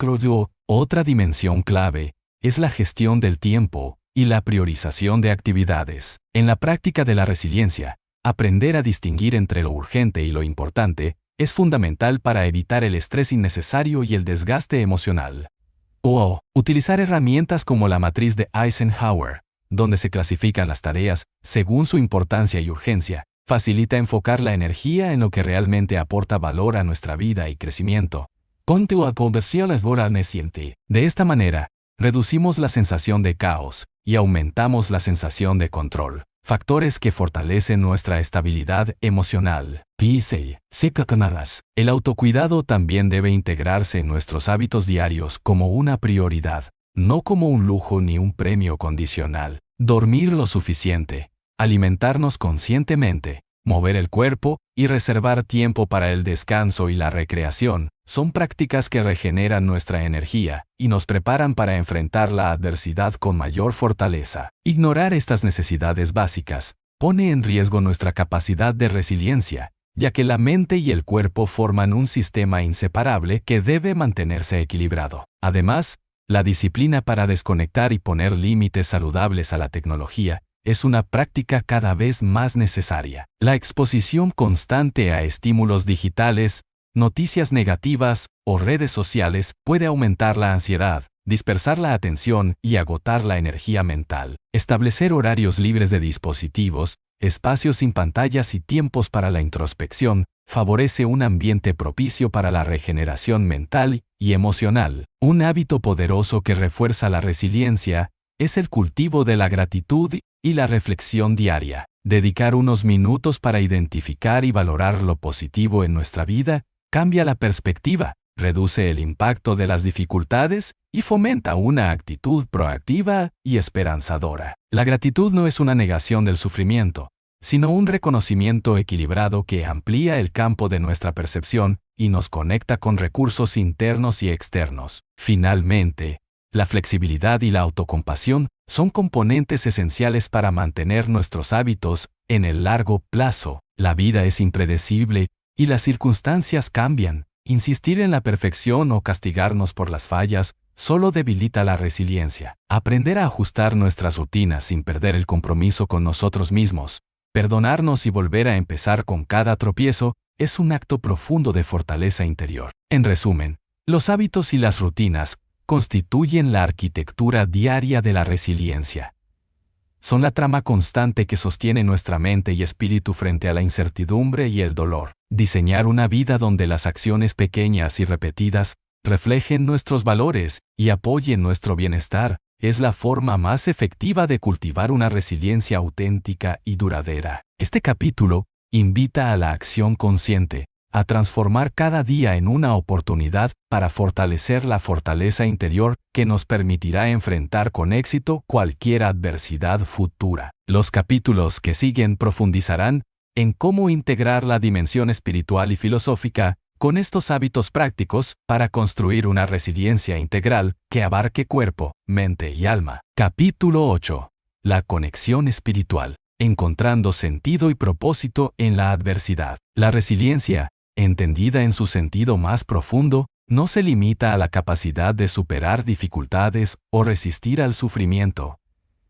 otra dimensión clave es la gestión del tiempo y la priorización de actividades. En la práctica de la resiliencia, aprender a distinguir entre lo urgente y lo importante es fundamental para evitar el estrés innecesario y el desgaste emocional. O utilizar herramientas como la matriz de Eisenhower, donde se clasifican las tareas según su importancia y urgencia, facilita enfocar la energía en lo que realmente aporta valor a nuestra vida y crecimiento. De esta manera, reducimos la sensación de caos y aumentamos la sensación de control, factores que fortalecen nuestra estabilidad emocional. El autocuidado también debe integrarse en nuestros hábitos diarios como una prioridad, no como un lujo ni un premio condicional. Dormir lo suficiente, alimentarnos conscientemente, mover el cuerpo y reservar tiempo para el descanso y la recreación son prácticas que regeneran nuestra energía y nos preparan para enfrentar la adversidad con mayor fortaleza. Ignorar estas necesidades básicas pone en riesgo nuestra capacidad de resiliencia, ya que la mente y el cuerpo forman un sistema inseparable que debe mantenerse equilibrado. Además, la disciplina para desconectar y poner límites saludables a la tecnología es una práctica cada vez más necesaria. La exposición constante a estímulos digitales, noticias negativas o redes sociales puede aumentar la ansiedad, dispersar la atención y agotar la energía mental. Establecer horarios libres de dispositivos, espacios sin pantallas y tiempos para la introspección favorece un ambiente propicio para la regeneración mental y emocional. Un hábito poderoso que refuerza la resiliencia es el cultivo de la gratitud y la reflexión diaria. Dedicar unos minutos para identificar y valorar lo positivo en nuestra vida cambia la perspectiva, reduce el impacto de las dificultades y fomenta una actitud proactiva y esperanzadora. La gratitud no es una negación del sufrimiento, sino un reconocimiento equilibrado que amplía el campo de nuestra percepción y nos conecta con recursos internos y externos. Finalmente, la flexibilidad y la autocompasión son componentes esenciales para mantener nuestros hábitos en el largo plazo. La vida es impredecible y las circunstancias cambian. Insistir en la perfección o castigarnos por las fallas solo debilita la resiliencia. Aprender a ajustar nuestras rutinas sin perder el compromiso con nosotros mismos, perdonarnos y volver a empezar con cada tropiezo es un acto profundo de fortaleza interior. En resumen, los hábitos y las rutinas constituyen la arquitectura diaria de la resiliencia. Son la trama constante que sostiene nuestra mente y espíritu frente a la incertidumbre y el dolor. Diseñar una vida donde las acciones pequeñas y repetidas reflejen nuestros valores y apoyen nuestro bienestar es la forma más efectiva de cultivar una resiliencia auténtica y duradera. Este capítulo invita a la acción consciente, a transformar cada día en una oportunidad para fortalecer la fortaleza interior que nos permitirá enfrentar con éxito cualquier adversidad futura. Los capítulos que siguen profundizarán en cómo integrar la dimensión espiritual y filosófica con estos hábitos prácticos para construir una resiliencia integral que abarque cuerpo, mente y alma. Capítulo 8. La conexión espiritual. Encontrando sentido y propósito en la adversidad. La resiliencia, entendida en su sentido más profundo, no se limita a la capacidad de superar dificultades o resistir al sufrimiento.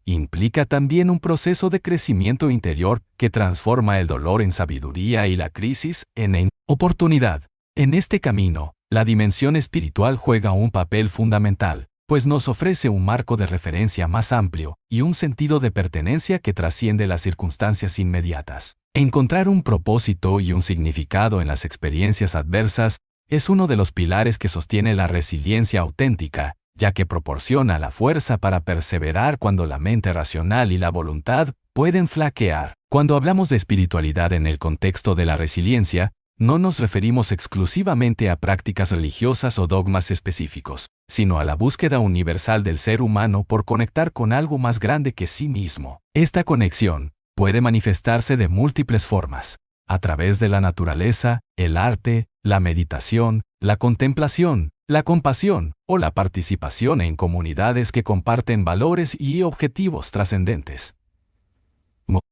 Implica también un proceso de crecimiento interior que transforma el dolor en sabiduría y la crisis en oportunidad. En este camino, la dimensión espiritual juega un papel fundamental, pues nos ofrece un marco de referencia más amplio y un sentido de pertenencia que trasciende las circunstancias inmediatas. Encontrar un propósito y un significado en las experiencias adversas es uno de los pilares que sostiene la resiliencia auténtica, ya que proporciona la fuerza para perseverar cuando la mente racional y la voluntad pueden flaquear. Cuando hablamos de espiritualidad en el contexto de la resiliencia, no nos referimos exclusivamente a prácticas religiosas o dogmas específicos, sino a la búsqueda universal del ser humano por conectar con algo más grande que sí mismo. Esta conexión puede manifestarse de múltiples formas, a través de la naturaleza, el arte, la meditación, la contemplación, la compasión o la participación en comunidades que comparten valores y objetivos trascendentes.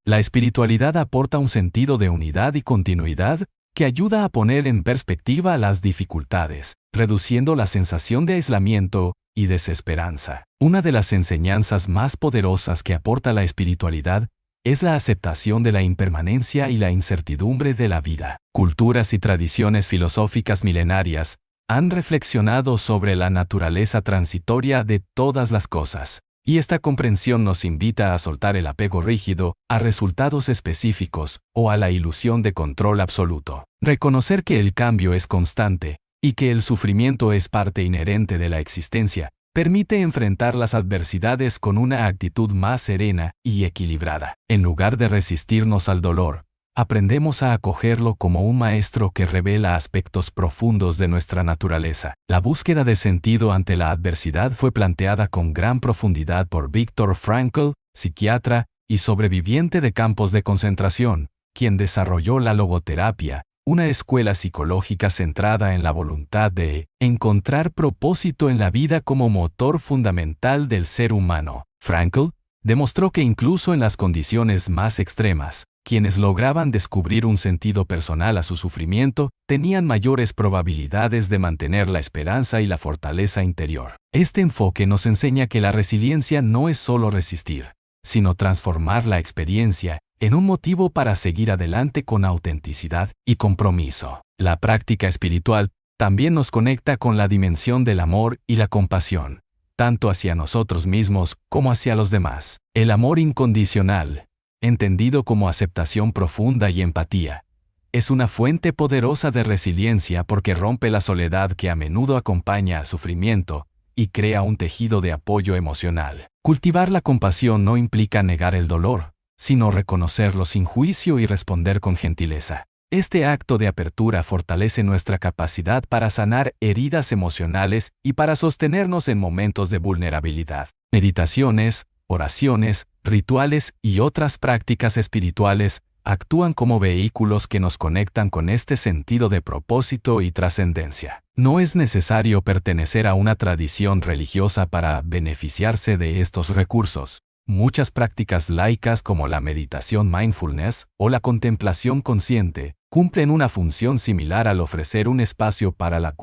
La espiritualidad aporta un sentido de unidad y continuidad que ayuda a poner en perspectiva las dificultades, reduciendo la sensación de aislamiento y desesperanza. Una de las enseñanzas más poderosas que aporta la espiritualidad es la aceptación de la impermanencia y la incertidumbre de la vida. Culturas y tradiciones filosóficas milenarias han reflexionado sobre la naturaleza transitoria de todas las cosas. Y esta comprensión nos invita a soltar el apego rígido a resultados específicos o a la ilusión de control absoluto. Reconocer que el cambio es constante y que el sufrimiento es parte inherente de la existencia permite enfrentar las adversidades con una actitud más serena y equilibrada. En lugar de resistirnos al dolor, aprendemos a acogerlo como un maestro que revela aspectos profundos de nuestra naturaleza. La búsqueda de sentido ante la adversidad fue planteada con gran profundidad por Viktor Frankl, psiquiatra y sobreviviente de campos de concentración, quien desarrolló la logoterapia, una escuela psicológica centrada en la voluntad de encontrar propósito en la vida como motor fundamental del ser humano. Frankl demostró que incluso en las condiciones más extremas, quienes lograban descubrir un sentido personal a su sufrimiento tenían mayores probabilidades de mantener la esperanza y la fortaleza interior. Este enfoque nos enseña que la resiliencia no es solo resistir, sino transformar la experiencia en un motivo para seguir adelante con autenticidad y compromiso. La práctica espiritual también nos conecta con la dimensión del amor y la compasión, tanto hacia nosotros mismos como hacia los demás. El amor incondicional, entendido como aceptación profunda y empatía, es una fuente poderosa de resiliencia porque rompe la soledad que a menudo acompaña al sufrimiento y crea un tejido de apoyo emocional. Cultivar la compasión no implica negar el dolor, sino reconocerlo sin juicio y responder con gentileza. Este acto de apertura fortalece nuestra capacidad para sanar heridas emocionales y para sostenernos en momentos de vulnerabilidad. Meditaciones, oraciones, rituales y otras prácticas espirituales actúan como vehículos que nos conectan con este sentido de propósito y trascendencia. No es necesario pertenecer a una tradición religiosa para beneficiarse de estos recursos. Muchas prácticas laicas como la meditación mindfulness o la contemplación consciente cumplen una función similar al ofrecer un espacio para la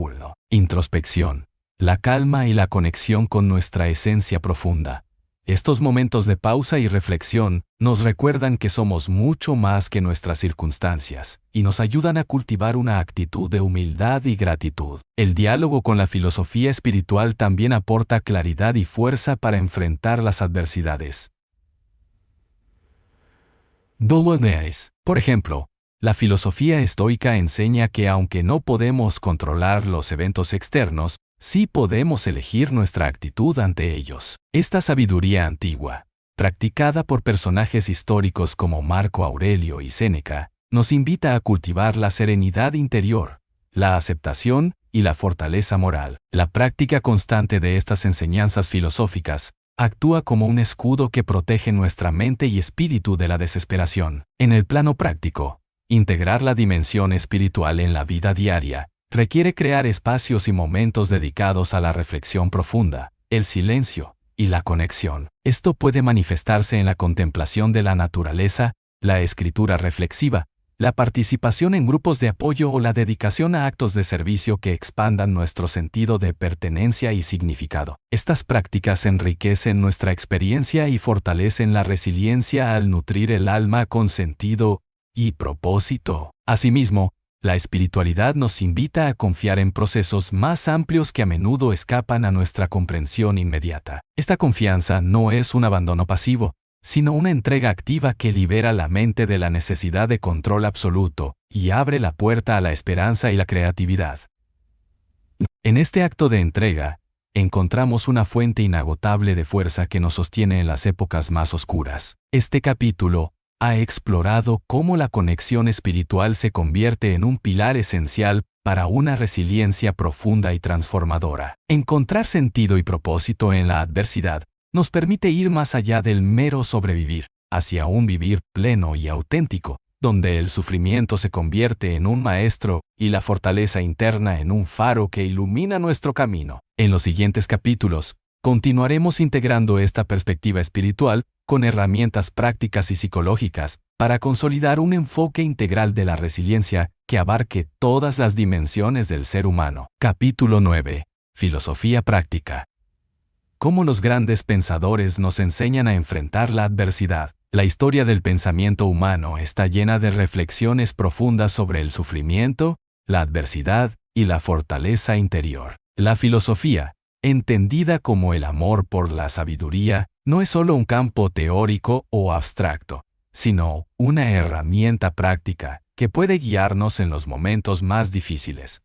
introspección, la calma y la conexión con nuestra esencia profunda. Estos momentos de pausa y reflexión nos recuerdan que somos mucho más que nuestras circunstancias y nos ayudan a cultivar una actitud de humildad y gratitud. El diálogo con la filosofía espiritual también aporta claridad y fuerza para enfrentar las adversidades. Por ejemplo, la filosofía estoica enseña que aunque no podemos controlar los eventos externos, sí podemos elegir nuestra actitud ante ellos. Esta sabiduría antigua, practicada por personajes históricos como Marco Aurelio y Séneca, nos invita a cultivar la serenidad interior, la aceptación y la fortaleza moral. La práctica constante de estas enseñanzas filosóficas actúa como un escudo que protege nuestra mente y espíritu de la desesperación. En el plano práctico, integrar la dimensión espiritual en la vida diaria requiere crear espacios y momentos dedicados a la reflexión profunda, el silencio y la conexión. Esto puede manifestarse en la contemplación de la naturaleza, la escritura reflexiva, la participación en grupos de apoyo o la dedicación a actos de servicio que expandan nuestro sentido de pertenencia y significado. Estas prácticas enriquecen nuestra experiencia y fortalecen la resiliencia al nutrir el alma con sentido y propósito. Asimismo, la espiritualidad nos invita a confiar en procesos más amplios que a menudo escapan a nuestra comprensión inmediata. Esta confianza no es un abandono pasivo, sino una entrega activa que libera la mente de la necesidad de control absoluto y abre la puerta a la esperanza y la creatividad. En este acto de entrega, encontramos una fuente inagotable de fuerza que nos sostiene en las épocas más oscuras. Este capítulo ha explorado cómo la conexión espiritual se convierte en un pilar esencial para una resiliencia profunda y transformadora. Encontrar sentido y propósito en la adversidad nos permite ir más allá del mero sobrevivir, hacia un vivir pleno y auténtico, donde el sufrimiento se convierte en un maestro y la fortaleza interna en un faro que ilumina nuestro camino. En los siguientes capítulos, continuaremos integrando esta perspectiva espiritual con herramientas prácticas y psicológicas para consolidar un enfoque integral de la resiliencia que abarque todas las dimensiones del ser humano. Capítulo 9. Filosofía práctica. Cómo los grandes pensadores nos enseñan a enfrentar la adversidad. La historia del pensamiento humano está llena de reflexiones profundas sobre el sufrimiento, la adversidad y la fortaleza interior. La filosofía, entendida como el amor por la sabiduría, no es solo un campo teórico o abstracto, sino una herramienta práctica que puede guiarnos en los momentos más difíciles.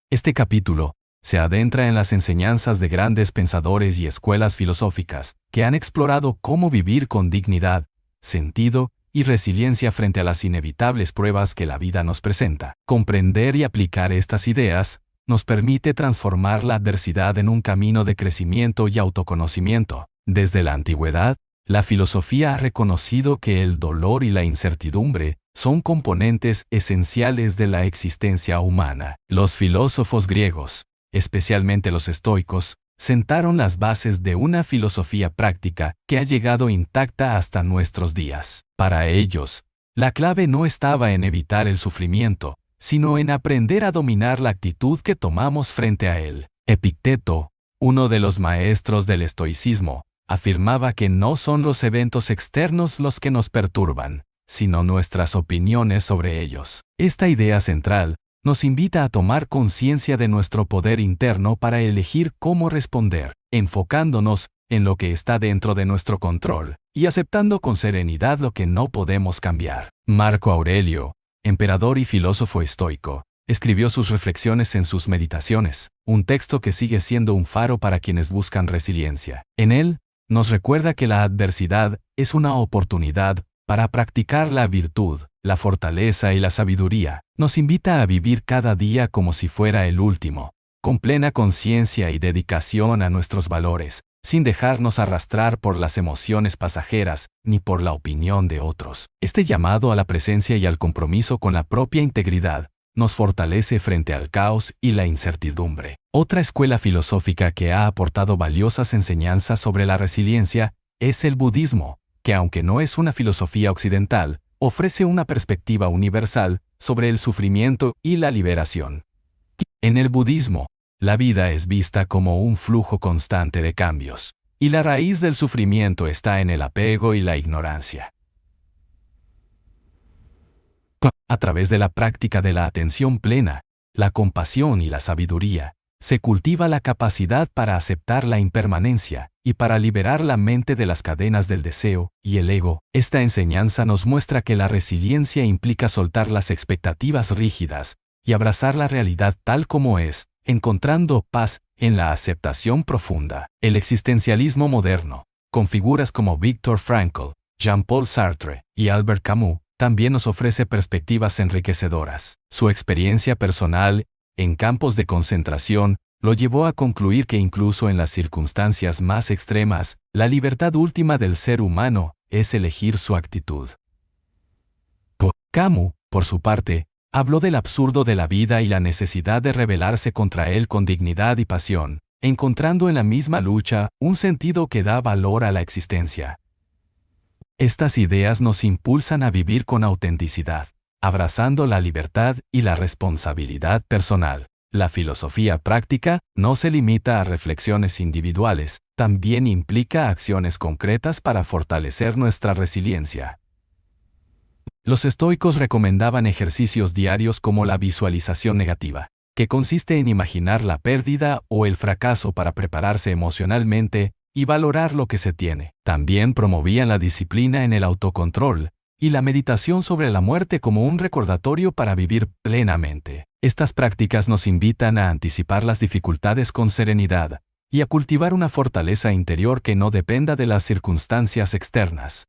Este capítulo se adentra en las enseñanzas de grandes pensadores y escuelas filosóficas que han explorado cómo vivir con dignidad, sentido y resiliencia frente a las inevitables pruebas que la vida nos presenta. Comprender y aplicar estas ideas nos permite transformar la adversidad en un camino de crecimiento y autoconocimiento. Desde la antigüedad, la filosofía ha reconocido que el dolor y la incertidumbre son componentes esenciales de la existencia humana. Los filósofos griegos, especialmente los estoicos, sentaron las bases de una filosofía práctica que ha llegado intacta hasta nuestros días. Para ellos, la clave no estaba en evitar el sufrimiento, sino en aprender a dominar la actitud que tomamos frente a él. Epicteto, uno de los maestros del estoicismo, afirmaba que no son los eventos externos los que nos perturban, sino nuestras opiniones sobre ellos. Esta idea central nos invita a tomar conciencia de nuestro poder interno para elegir cómo responder, enfocándonos en lo que está dentro de nuestro control y aceptando con serenidad lo que no podemos cambiar. Marco Aurelio, emperador y filósofo estoico, escribió sus reflexiones en sus Meditaciones, un texto que sigue siendo un faro para quienes buscan resiliencia. En él, nos recuerda que la adversidad es una oportunidad para practicar la virtud, la fortaleza y la sabiduría. Nos invita a vivir cada día como si fuera el último, con plena conciencia y dedicación a nuestros valores, sin dejarnos arrastrar por las emociones pasajeras ni por la opinión de otros. Este llamado a la presencia y al compromiso con la propia integridad nos fortalece frente al caos y la incertidumbre. Otra escuela filosófica que ha aportado valiosas enseñanzas sobre la resiliencia es el budismo, que aunque no es una filosofía occidental, ofrece una perspectiva universal sobre el sufrimiento y la liberación. En el budismo, la vida es vista como un flujo constante de cambios, y la raíz del sufrimiento está en el apego y la ignorancia. A través de la práctica de la atención plena, la compasión y la sabiduría, se cultiva la capacidad para aceptar la impermanencia y para liberar la mente de las cadenas del deseo y el ego. Esta enseñanza nos muestra que la resiliencia implica soltar las expectativas rígidas y abrazar la realidad tal como es, encontrando paz en la aceptación profunda. El existencialismo moderno, con figuras como Viktor Frankl, Jean-Paul Sartre y Albert Camus, también nos ofrece perspectivas enriquecedoras. Su experiencia personal en campos de concentración lo llevó a concluir que incluso en las circunstancias más extremas, la libertad última del ser humano es elegir su actitud. Camus, por su parte, habló del absurdo de la vida y la necesidad de rebelarse contra él con dignidad y pasión, encontrando en la misma lucha un sentido que da valor a la existencia. Estas ideas nos impulsan a vivir con autenticidad, abrazando la libertad y la responsabilidad personal. La filosofía práctica no se limita a reflexiones individuales, también implica acciones concretas para fortalecer nuestra resiliencia. Los estoicos recomendaban ejercicios diarios como la visualización negativa, que consiste en imaginar la pérdida o el fracaso para prepararse emocionalmente y valorar lo que se tiene. También promovían la disciplina en el autocontrol y la meditación sobre la muerte como un recordatorio para vivir plenamente. Estas prácticas nos invitan a anticipar las dificultades con serenidad y a cultivar una fortaleza interior que no dependa de las circunstancias externas.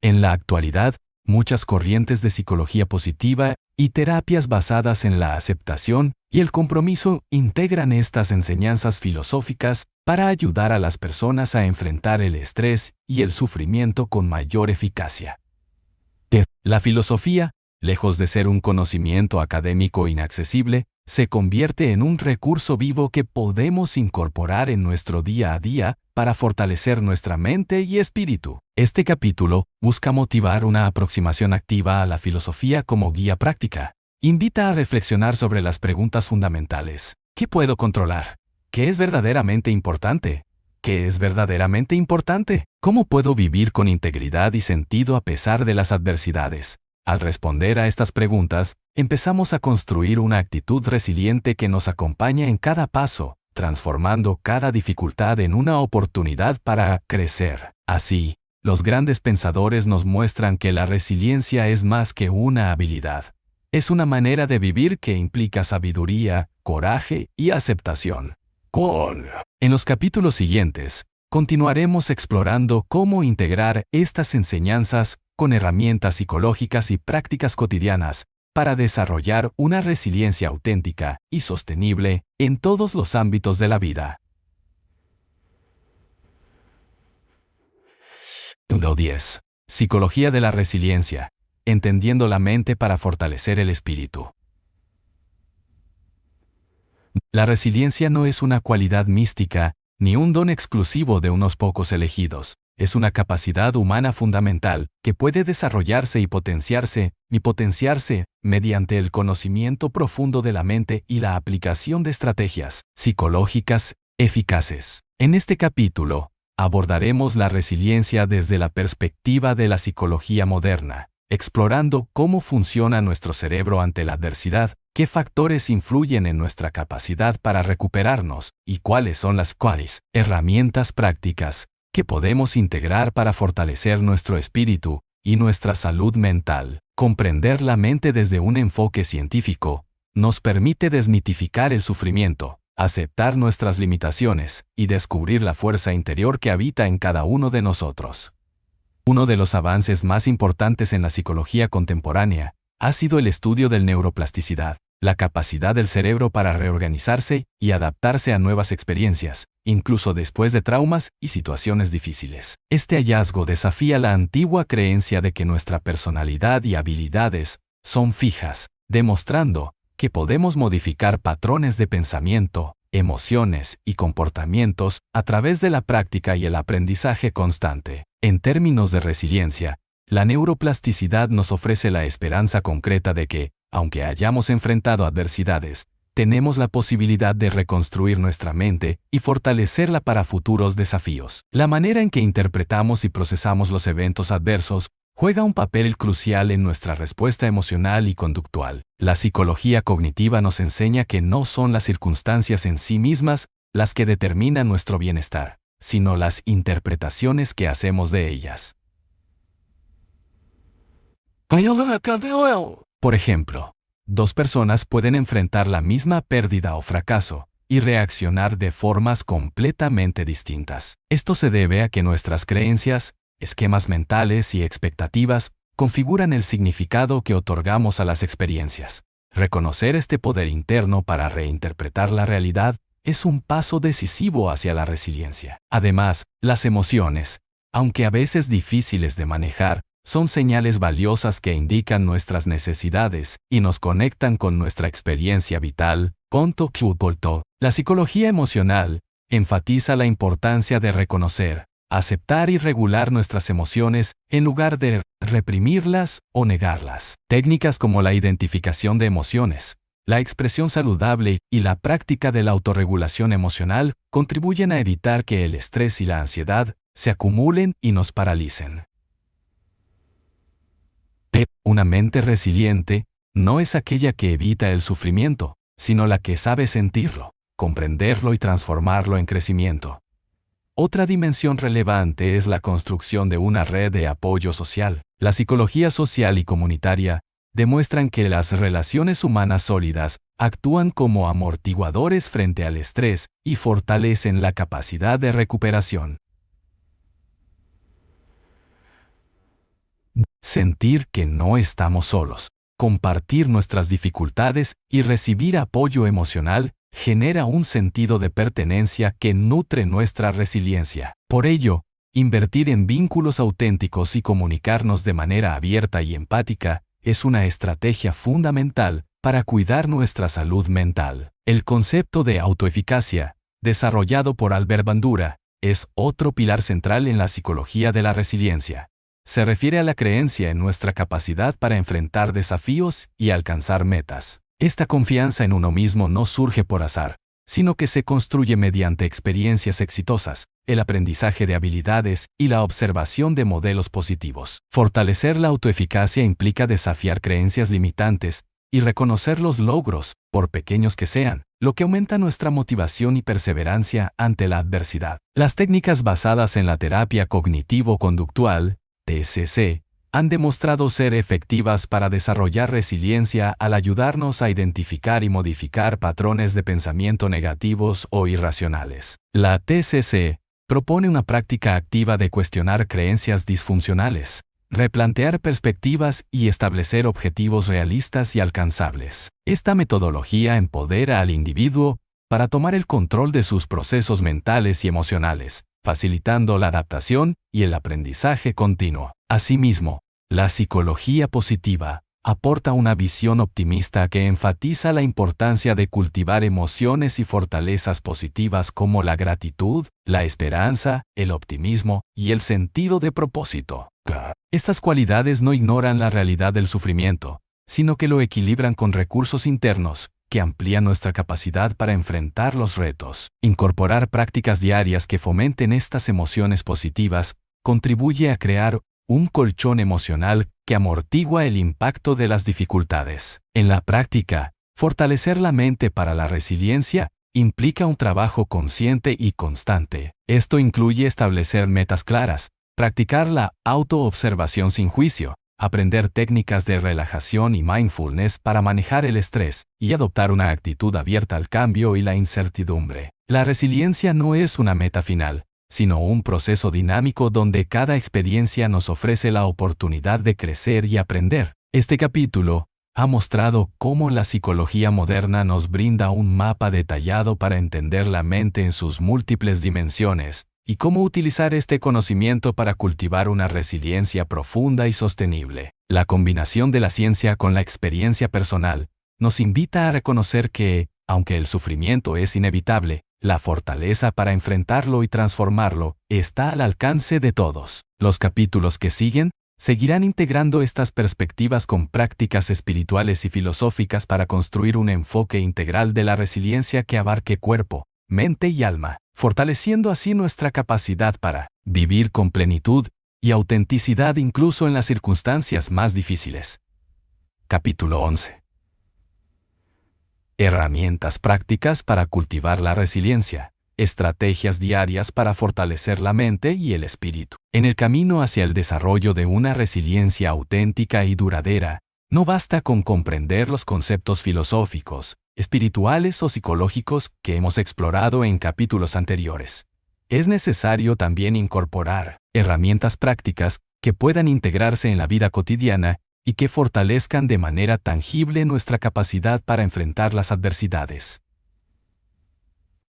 En la actualidad, muchas corrientes de psicología positiva y terapias basadas en la aceptación y el compromiso integran estas enseñanzas filosóficas para ayudar a las personas a enfrentar el estrés y el sufrimiento con mayor eficacia. La filosofía, lejos de ser un conocimiento académico inaccesible, se convierte en un recurso vivo que podemos incorporar en nuestro día a día para fortalecer nuestra mente y espíritu. Este capítulo busca motivar una aproximación activa a la filosofía como guía práctica. Invita a reflexionar sobre las preguntas fundamentales. ¿Qué puedo controlar? ¿Qué es verdaderamente importante? ¿Qué es verdaderamente importante? ¿Cómo puedo vivir con integridad y sentido a pesar de las adversidades? Al responder a estas preguntas, empezamos a construir una actitud resiliente que nos acompaña en cada paso, transformando cada dificultad en una oportunidad para crecer. Así, los grandes pensadores nos muestran que la resiliencia es más que una habilidad. Es una manera de vivir que implica sabiduría, coraje y aceptación. En los capítulos siguientes, continuaremos explorando cómo integrar estas enseñanzas con herramientas psicológicas y prácticas cotidianas para desarrollar una resiliencia auténtica y sostenible en todos los ámbitos de la vida. 10. Psicología de la resiliencia. Entendiendo la mente para fortalecer el espíritu. La resiliencia no es una cualidad mística, ni un don exclusivo de unos pocos elegidos. Es una capacidad humana fundamental que puede desarrollarse y potenciarse mediante el conocimiento profundo de la mente y la aplicación de estrategias psicológicas eficaces. En este capítulo, abordaremos la resiliencia desde la perspectiva de la psicología moderna, explorando cómo funciona nuestro cerebro ante la adversidad, qué factores influyen en nuestra capacidad para recuperarnos y cuáles son las herramientas prácticas que podemos integrar para fortalecer nuestro espíritu y nuestra salud mental. Comprender la mente desde un enfoque científico nos permite desmitificar el sufrimiento, aceptar nuestras limitaciones y descubrir la fuerza interior que habita en cada uno de nosotros. Uno de los avances más importantes en la psicología contemporánea ha sido el estudio del neuroplasticidad, la capacidad del cerebro para reorganizarse y adaptarse a nuevas experiencias, incluso después de traumas y situaciones difíciles. Este hallazgo desafía la antigua creencia de que nuestra personalidad y habilidades son fijas, demostrando que podemos modificar patrones de pensamiento, emociones y comportamientos a través de la práctica y el aprendizaje constante. En términos de resiliencia, la neuroplasticidad nos ofrece la esperanza concreta de que, aunque hayamos enfrentado adversidades, tenemos la posibilidad de reconstruir nuestra mente y fortalecerla para futuros desafíos. La manera en que interpretamos y procesamos los eventos adversos juega un papel crucial en nuestra respuesta emocional y conductual. La psicología cognitiva nos enseña que no son las circunstancias en sí mismas las que determinan nuestro bienestar, sino las interpretaciones que hacemos de ellas. Por ejemplo, dos personas pueden enfrentar la misma pérdida o fracaso y reaccionar de formas completamente distintas. Esto se debe a que nuestras creencias, esquemas mentales y expectativas configuran el significado que otorgamos a las experiencias. Reconocer este poder interno para reinterpretar la realidad es un paso decisivo hacia la resiliencia. Además, las emociones, aunque a veces difíciles de manejar, son señales valiosas que indican nuestras necesidades y nos conectan con nuestra experiencia vital. La psicología emocional enfatiza la importancia de reconocer, aceptar y regular nuestras emociones en lugar de reprimirlas o negarlas. Técnicas como la identificación de emociones, la expresión saludable y la práctica de la autorregulación emocional contribuyen a evitar que el estrés y la ansiedad se acumulen y nos paralicen. Una mente resiliente no es aquella que evita el sufrimiento, sino la que sabe sentirlo, comprenderlo y transformarlo en crecimiento. Otra dimensión relevante es la construcción de una red de apoyo social. La psicología social y comunitaria demuestran que las relaciones humanas sólidas actúan como amortiguadores frente al estrés y fortalecen la capacidad de recuperación. Sentir que no estamos solos, compartir nuestras dificultades y recibir apoyo emocional genera un sentido de pertenencia que nutre nuestra resiliencia. Por ello, invertir en vínculos auténticos y comunicarnos de manera abierta y empática es una estrategia fundamental para cuidar nuestra salud mental. El concepto de autoeficacia, desarrollado por Albert Bandura, es otro pilar central en la psicología de la resiliencia. Se refiere a la creencia en nuestra capacidad para enfrentar desafíos y alcanzar metas. Esta confianza en uno mismo no surge por azar, sino que se construye mediante experiencias exitosas, el aprendizaje de habilidades y la observación de modelos positivos. Fortalecer la autoeficacia implica desafiar creencias limitantes y reconocer los logros, por pequeños que sean, lo que aumenta nuestra motivación y perseverancia ante la adversidad. Las técnicas basadas en la terapia cognitivo-conductual, TCC, han demostrado ser efectivas para desarrollar resiliencia al ayudarnos a identificar y modificar patrones de pensamiento negativos o irracionales. La TCC propone una práctica activa de cuestionar creencias disfuncionales, replantear perspectivas y establecer objetivos realistas y alcanzables. Esta metodología empodera al individuo para tomar el control de sus procesos mentales y emocionales, facilitando la adaptación y el aprendizaje continuo. Asimismo, la psicología positiva aporta una visión optimista que enfatiza la importancia de cultivar emociones y fortalezas positivas como la gratitud, la esperanza, el optimismo y el sentido de propósito. Estas cualidades no ignoran la realidad del sufrimiento, sino que lo equilibran con recursos internos que amplían nuestra capacidad para enfrentar los retos. Incorporar prácticas diarias que fomenten estas emociones positivas contribuye a crear un colchón emocional que amortigua el impacto de las dificultades. En la práctica, fortalecer la mente para la resiliencia implica un trabajo consciente y constante. Esto incluye establecer metas claras, practicar la autoobservación sin juicio, aprender técnicas de relajación y mindfulness para manejar el estrés, y adoptar una actitud abierta al cambio y la incertidumbre. La resiliencia no es una meta final, sino un proceso dinámico donde cada experiencia nos ofrece la oportunidad de crecer y aprender. Este capítulo ha mostrado cómo la psicología moderna nos brinda un mapa detallado para entender la mente en sus múltiples dimensiones, y cómo utilizar este conocimiento para cultivar una resiliencia profunda y sostenible. La combinación de la ciencia con la experiencia personal nos invita a reconocer que, aunque el sufrimiento es inevitable, la fortaleza para enfrentarlo y transformarlo está al alcance de todos. Los capítulos que siguen seguirán integrando estas perspectivas con prácticas espirituales y filosóficas para construir un enfoque integral de la resiliencia que abarque cuerpo, mente y alma, fortaleciendo así nuestra capacidad para vivir con plenitud y autenticidad incluso en las circunstancias más difíciles. Capítulo 11. Herramientas prácticas para cultivar la resiliencia. Estrategias diarias para fortalecer la mente y el espíritu. En el camino hacia el desarrollo de una resiliencia auténtica y duradera, no basta con comprender los conceptos filosóficos, espirituales o psicológicos que hemos explorado en capítulos anteriores. Es necesario también incorporar herramientas prácticas que puedan integrarse en la vida cotidiana y que fortalezcan de manera tangible nuestra capacidad para enfrentar las adversidades.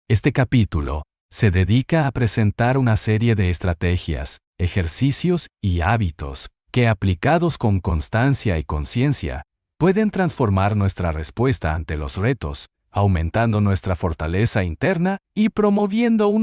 Este capítulo se dedica a presentar una serie de estrategias, ejercicios y hábitos que, aplicados con constancia y conciencia, pueden transformar nuestra respuesta ante los retos, aumentando nuestra fortaleza interna y promoviendo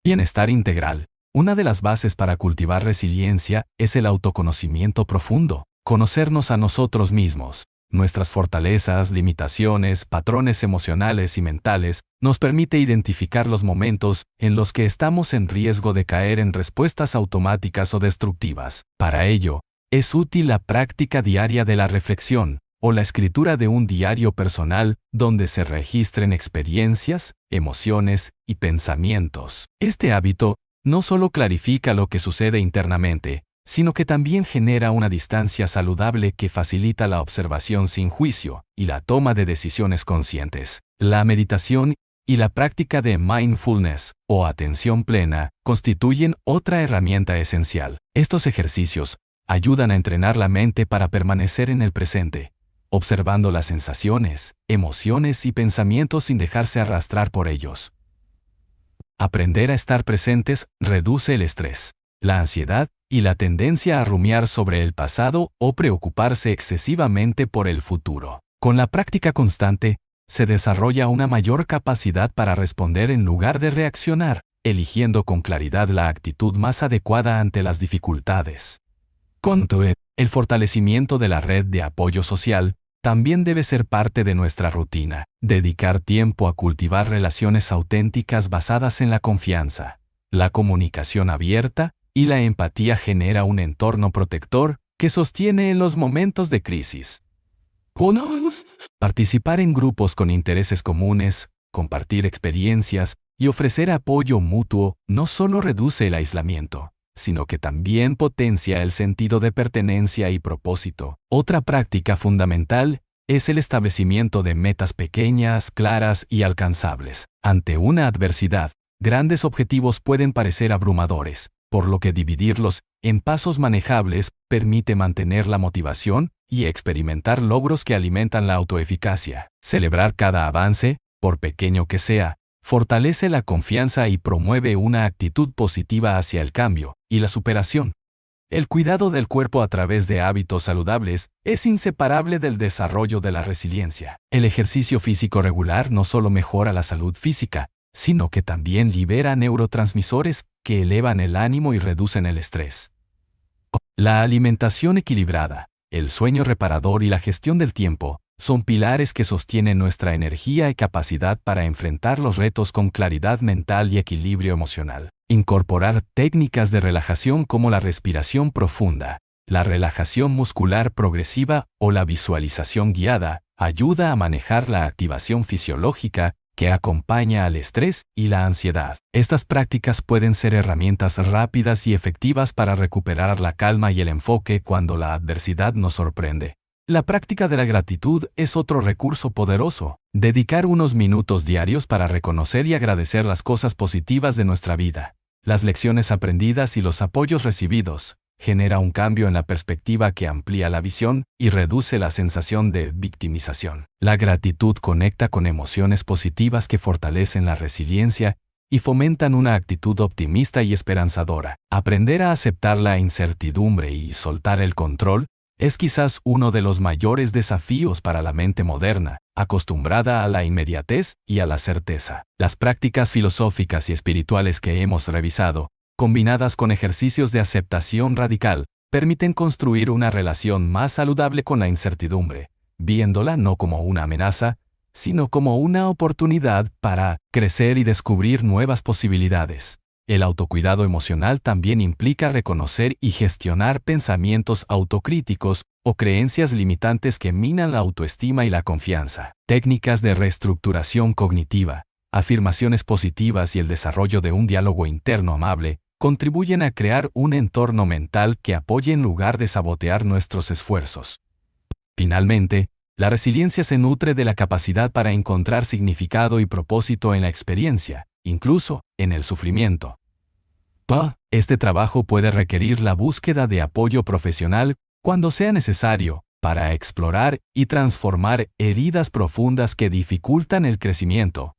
bienestar integral. Una de las bases para cultivar resiliencia es el autoconocimiento profundo. Conocernos a nosotros mismos, nuestras fortalezas, limitaciones, patrones emocionales y mentales, nos permite identificar los momentos en los que estamos en riesgo de caer en respuestas automáticas o destructivas. Para ello, es útil la práctica diaria de la reflexión, o la escritura de un diario personal donde se registren experiencias, emociones y pensamientos. Este hábito no solo clarifica lo que sucede internamente, sino que también genera una distancia saludable que facilita la observación sin juicio y la toma de decisiones conscientes. La meditación y la práctica de mindfulness, o atención plena, constituyen otra herramienta esencial. Estos ejercicios ayudan a entrenar la mente para permanecer en el presente, observando las sensaciones, emociones y pensamientos sin dejarse arrastrar por ellos. Aprender a estar presentes reduce el estrés, la ansiedad y la tendencia a rumiar sobre el pasado o preocuparse excesivamente por el futuro. Con la práctica constante, se desarrolla una mayor capacidad para responder en lugar de reaccionar, eligiendo con claridad la actitud más adecuada ante las dificultades. El fortalecimiento de la red de apoyo social también debe ser parte de nuestra rutina. Dedicar tiempo a cultivar relaciones auténticas basadas en la confianza, la comunicación abierta y la empatía genera un entorno protector que sostiene en los momentos de crisis. 1. Participar en grupos con intereses comunes, compartir experiencias y ofrecer apoyo mutuo no solo reduce el aislamiento, sino que también potencia el sentido de pertenencia y propósito. Otra práctica fundamental es el establecimiento de metas pequeñas, claras y alcanzables. Ante una adversidad, grandes objetivos pueden parecer abrumadores, por lo que dividirlos en pasos manejables permite mantener la motivación y experimentar logros que alimentan la autoeficacia. Celebrar cada avance, por pequeño que sea, fortalece la confianza y promueve una actitud positiva hacia el cambio y la superación. El cuidado del cuerpo a través de hábitos saludables es inseparable del desarrollo de la resiliencia. El ejercicio físico regular no solo mejora la salud física, sino que también libera neurotransmisores que elevan el ánimo y reducen el estrés. La alimentación equilibrada, el sueño reparador y la gestión del tiempo son pilares que sostienen nuestra energía y capacidad para enfrentar los retos con claridad mental y equilibrio emocional. Incorporar técnicas de relajación como la respiración profunda, la relajación muscular progresiva o la visualización guiada ayuda a manejar la activación fisiológica que acompaña al estrés y la ansiedad. Estas prácticas pueden ser herramientas rápidas y efectivas para recuperar la calma y el enfoque cuando la adversidad nos sorprende. La práctica de la gratitud es otro recurso poderoso. Dedicar unos minutos diarios para reconocer y agradecer las cosas positivas de nuestra vida, las lecciones aprendidas y los apoyos recibidos, genera un cambio en la perspectiva que amplía la visión y reduce la sensación de victimización. La gratitud conecta con emociones positivas que fortalecen la resiliencia y fomentan una actitud optimista y esperanzadora. Aprender a aceptar la incertidumbre y soltar el control es quizás uno de los mayores desafíos para la mente moderna, acostumbrada a la inmediatez y a la certeza. Las prácticas filosóficas y espirituales que hemos revisado, combinadas con ejercicios de aceptación radical, permiten construir una relación más saludable con la incertidumbre, viéndola no como una amenaza, sino como una oportunidad para crecer y descubrir nuevas posibilidades. El autocuidado emocional también implica reconocer y gestionar pensamientos autocríticos o creencias limitantes que minan la autoestima y la confianza. Técnicas de reestructuración cognitiva, afirmaciones positivas y el desarrollo de un diálogo interno amable contribuyen a crear un entorno mental que apoye en lugar de sabotear nuestros esfuerzos. Finalmente, la resiliencia se nutre de la capacidad para encontrar significado y propósito en la experiencia, incluso en el sufrimiento. Este trabajo puede requerir la búsqueda de apoyo profesional cuando sea necesario para explorar y transformar heridas profundas que dificultan el crecimiento.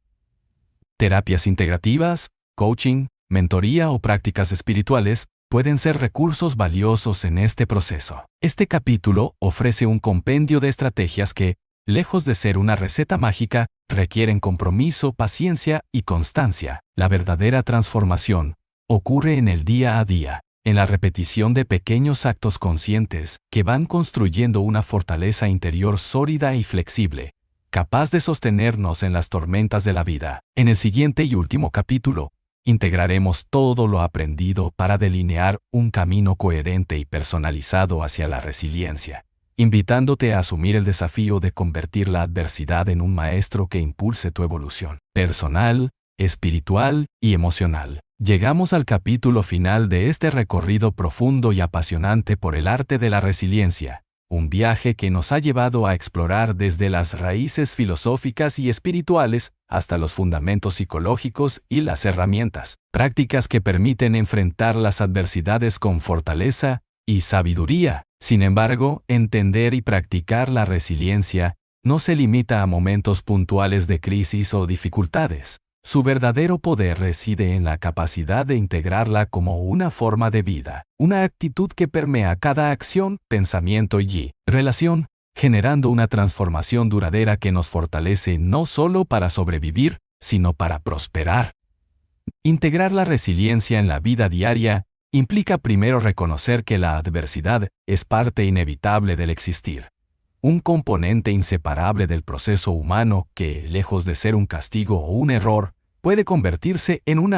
Terapias integrativas, coaching, mentoría o prácticas espirituales pueden ser recursos valiosos en este proceso. Este capítulo ofrece un compendio de estrategias que, lejos de ser una receta mágica, requieren compromiso, paciencia y constancia. La verdadera transformación ocurre en el día a día, en la repetición de pequeños actos conscientes que van construyendo una fortaleza interior sólida y flexible, capaz de sostenernos en las tormentas de la vida. En el siguiente y último capítulo, integraremos todo lo aprendido para delinear un camino coherente y personalizado hacia la resiliencia, invitándote a asumir el desafío de convertir la adversidad en un maestro que impulse tu evolución personal, espiritual y emocional. Llegamos al capítulo final de este recorrido profundo y apasionante por el arte de la resiliencia, un viaje que nos ha llevado a explorar desde las raíces filosóficas y espirituales hasta los fundamentos psicológicos y las herramientas, prácticas que permiten enfrentar las adversidades con fortaleza y sabiduría. Sin embargo, entender y practicar la resiliencia no se limita a momentos puntuales de crisis o dificultades. Su verdadero poder reside en la capacidad de integrarla como una forma de vida, una actitud que permea cada acción, pensamiento y relación, generando una transformación duradera que nos fortalece no solo para sobrevivir, sino para prosperar. Integrar la resiliencia en la vida diaria implica primero reconocer que la adversidad es parte inevitable del existir. un componente inseparable del proceso humano que, lejos de ser un castigo o un error, puede convertirse en un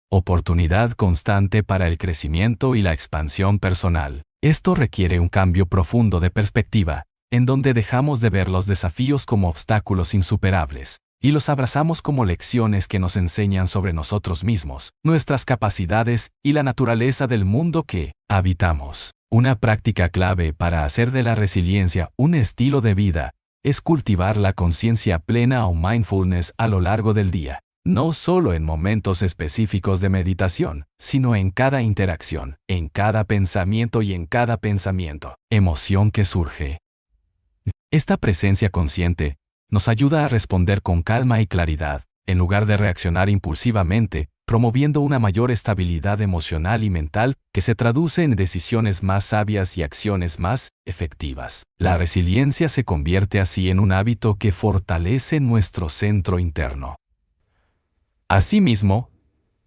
oportunidad constante para el crecimiento y la expansión personal. Esto requiere un cambio profundo de perspectiva, en donde dejamos de ver los desafíos como obstáculos insuperables, y los abrazamos como lecciones que nos enseñan sobre nosotros mismos, nuestras capacidades y la naturaleza del mundo que habitamos. Una práctica clave para hacer de la resiliencia un estilo de vida es cultivar la conciencia plena o mindfulness a lo largo del día, no solo en momentos específicos de meditación, sino en cada interacción, en cada pensamiento y en cada emoción que surge. Esta presencia consciente nos ayuda a responder con calma y claridad, en lugar de reaccionar impulsivamente, promoviendo una mayor estabilidad emocional y mental que se traduce en decisiones más sabias y acciones más efectivas. La resiliencia se convierte así en un hábito que fortalece nuestro centro interno. Asimismo,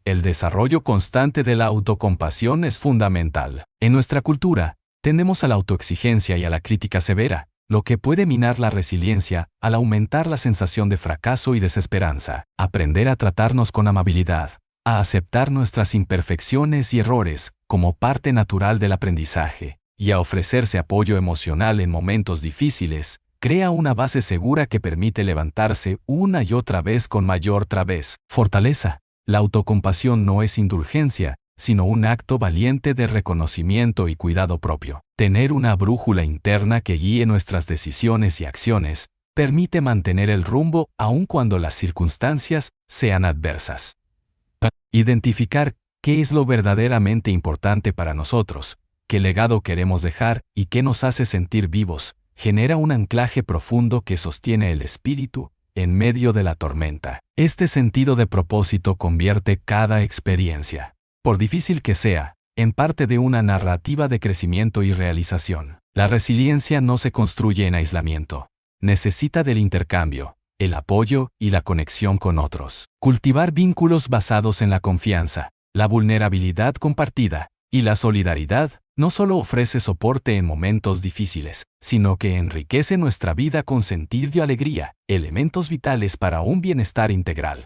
el desarrollo constante de la autocompasión es fundamental. En nuestra cultura, tendemos a la autoexigencia y a la crítica severa, lo que puede minar la resiliencia al aumentar la sensación de fracaso y desesperanza. Aprender a tratarnos con amabilidad, a aceptar nuestras imperfecciones y errores como parte natural del aprendizaje, y a ofrecerse apoyo emocional en momentos difíciles, crea una base segura que permite levantarse una y otra vez con mayor fortaleza. La autocompasión no es indulgencia, sino un acto valiente de reconocimiento y cuidado propio. Tener una brújula interna que guíe nuestras decisiones y acciones permite mantener el rumbo aun cuando las circunstancias sean adversas. Identificar qué es lo verdaderamente importante para nosotros, qué legado queremos dejar y qué nos hace sentir vivos, genera un anclaje profundo que sostiene el espíritu en medio de la tormenta. Este sentido de propósito convierte cada experiencia, por difícil que sea, en parte de una narrativa de crecimiento y realización. La resiliencia no se construye en aislamiento. Necesita del intercambio, el apoyo y la conexión con otros. Cultivar vínculos basados en la confianza, la vulnerabilidad compartida y la solidaridad no solo ofrece soporte en momentos difíciles, sino que enriquece nuestra vida con sentido y alegría, elementos vitales para un bienestar integral.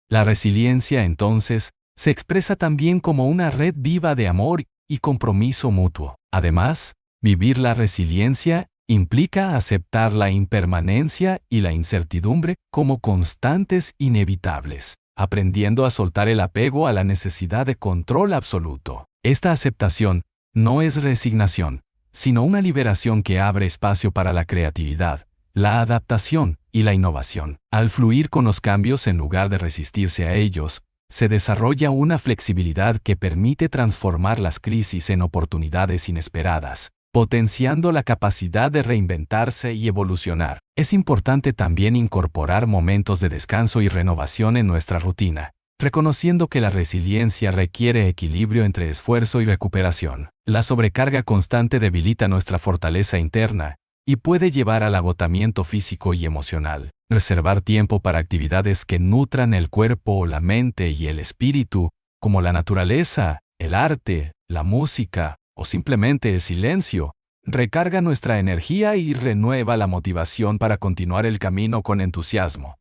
La resiliencia, entonces, se expresa también como una red viva de amor y compromiso mutuo. Además, vivir la resiliencia implica aceptar la impermanencia y la incertidumbre como constantes inevitables, aprendiendo a soltar el apego a la necesidad de control absoluto. Esta aceptación no es resignación, sino una liberación que abre espacio para la creatividad, la adaptación y la innovación. Al fluir con los cambios en lugar de resistirse a ellos, se desarrolla una flexibilidad que permite transformar las crisis en oportunidades inesperadas, potenciando la capacidad de reinventarse y evolucionar. Es importante también incorporar momentos de descanso y renovación en nuestra rutina, reconociendo que la resiliencia requiere equilibrio entre esfuerzo y recuperación. La sobrecarga constante debilita nuestra fortaleza interna y puede llevar al agotamiento físico y emocional. Reservar tiempo para actividades que nutran el cuerpo, la mente y el espíritu, como la naturaleza, el arte, la música o simplemente el silencio, recarga nuestra energía y renueva la motivación para continuar el camino con entusiasmo.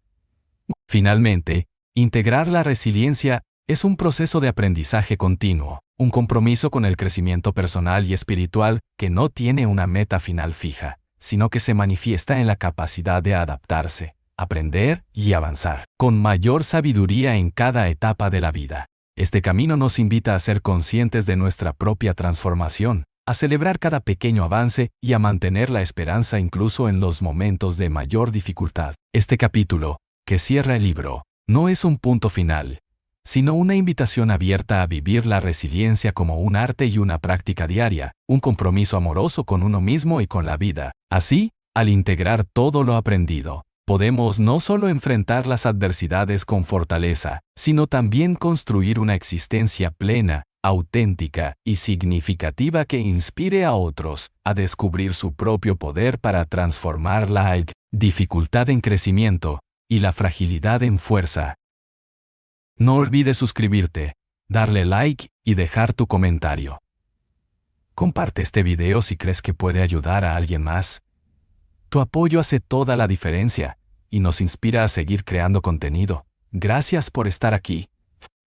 Finalmente, integrar la resiliencia es un proceso de aprendizaje continuo, un compromiso con el crecimiento personal y espiritual que no tiene una meta final fija, sino que se manifiesta en la capacidad de adaptarse, aprender y avanzar con mayor sabiduría en cada etapa de la vida. Este camino nos invita a ser conscientes de nuestra propia transformación, a celebrar cada pequeño avance y a mantener la esperanza incluso en los momentos de mayor dificultad. Este capítulo, que cierra el libro, no es un punto final, sino una invitación abierta a vivir la resiliencia como un arte y una práctica diaria, un compromiso amoroso con uno mismo y con la vida. Así, al integrar todo lo aprendido, podemos no solo enfrentar las adversidades con fortaleza, sino también construir una existencia plena, auténtica y significativa que inspire a otros a descubrir su propio poder para transformar la dificultad en crecimiento y la fragilidad en fuerza. No olvides suscribirte, darle like y dejar tu comentario. Comparte este video si crees que puede ayudar a alguien más. Tu apoyo hace toda la diferencia y nos inspira a seguir creando contenido. Gracias por estar aquí.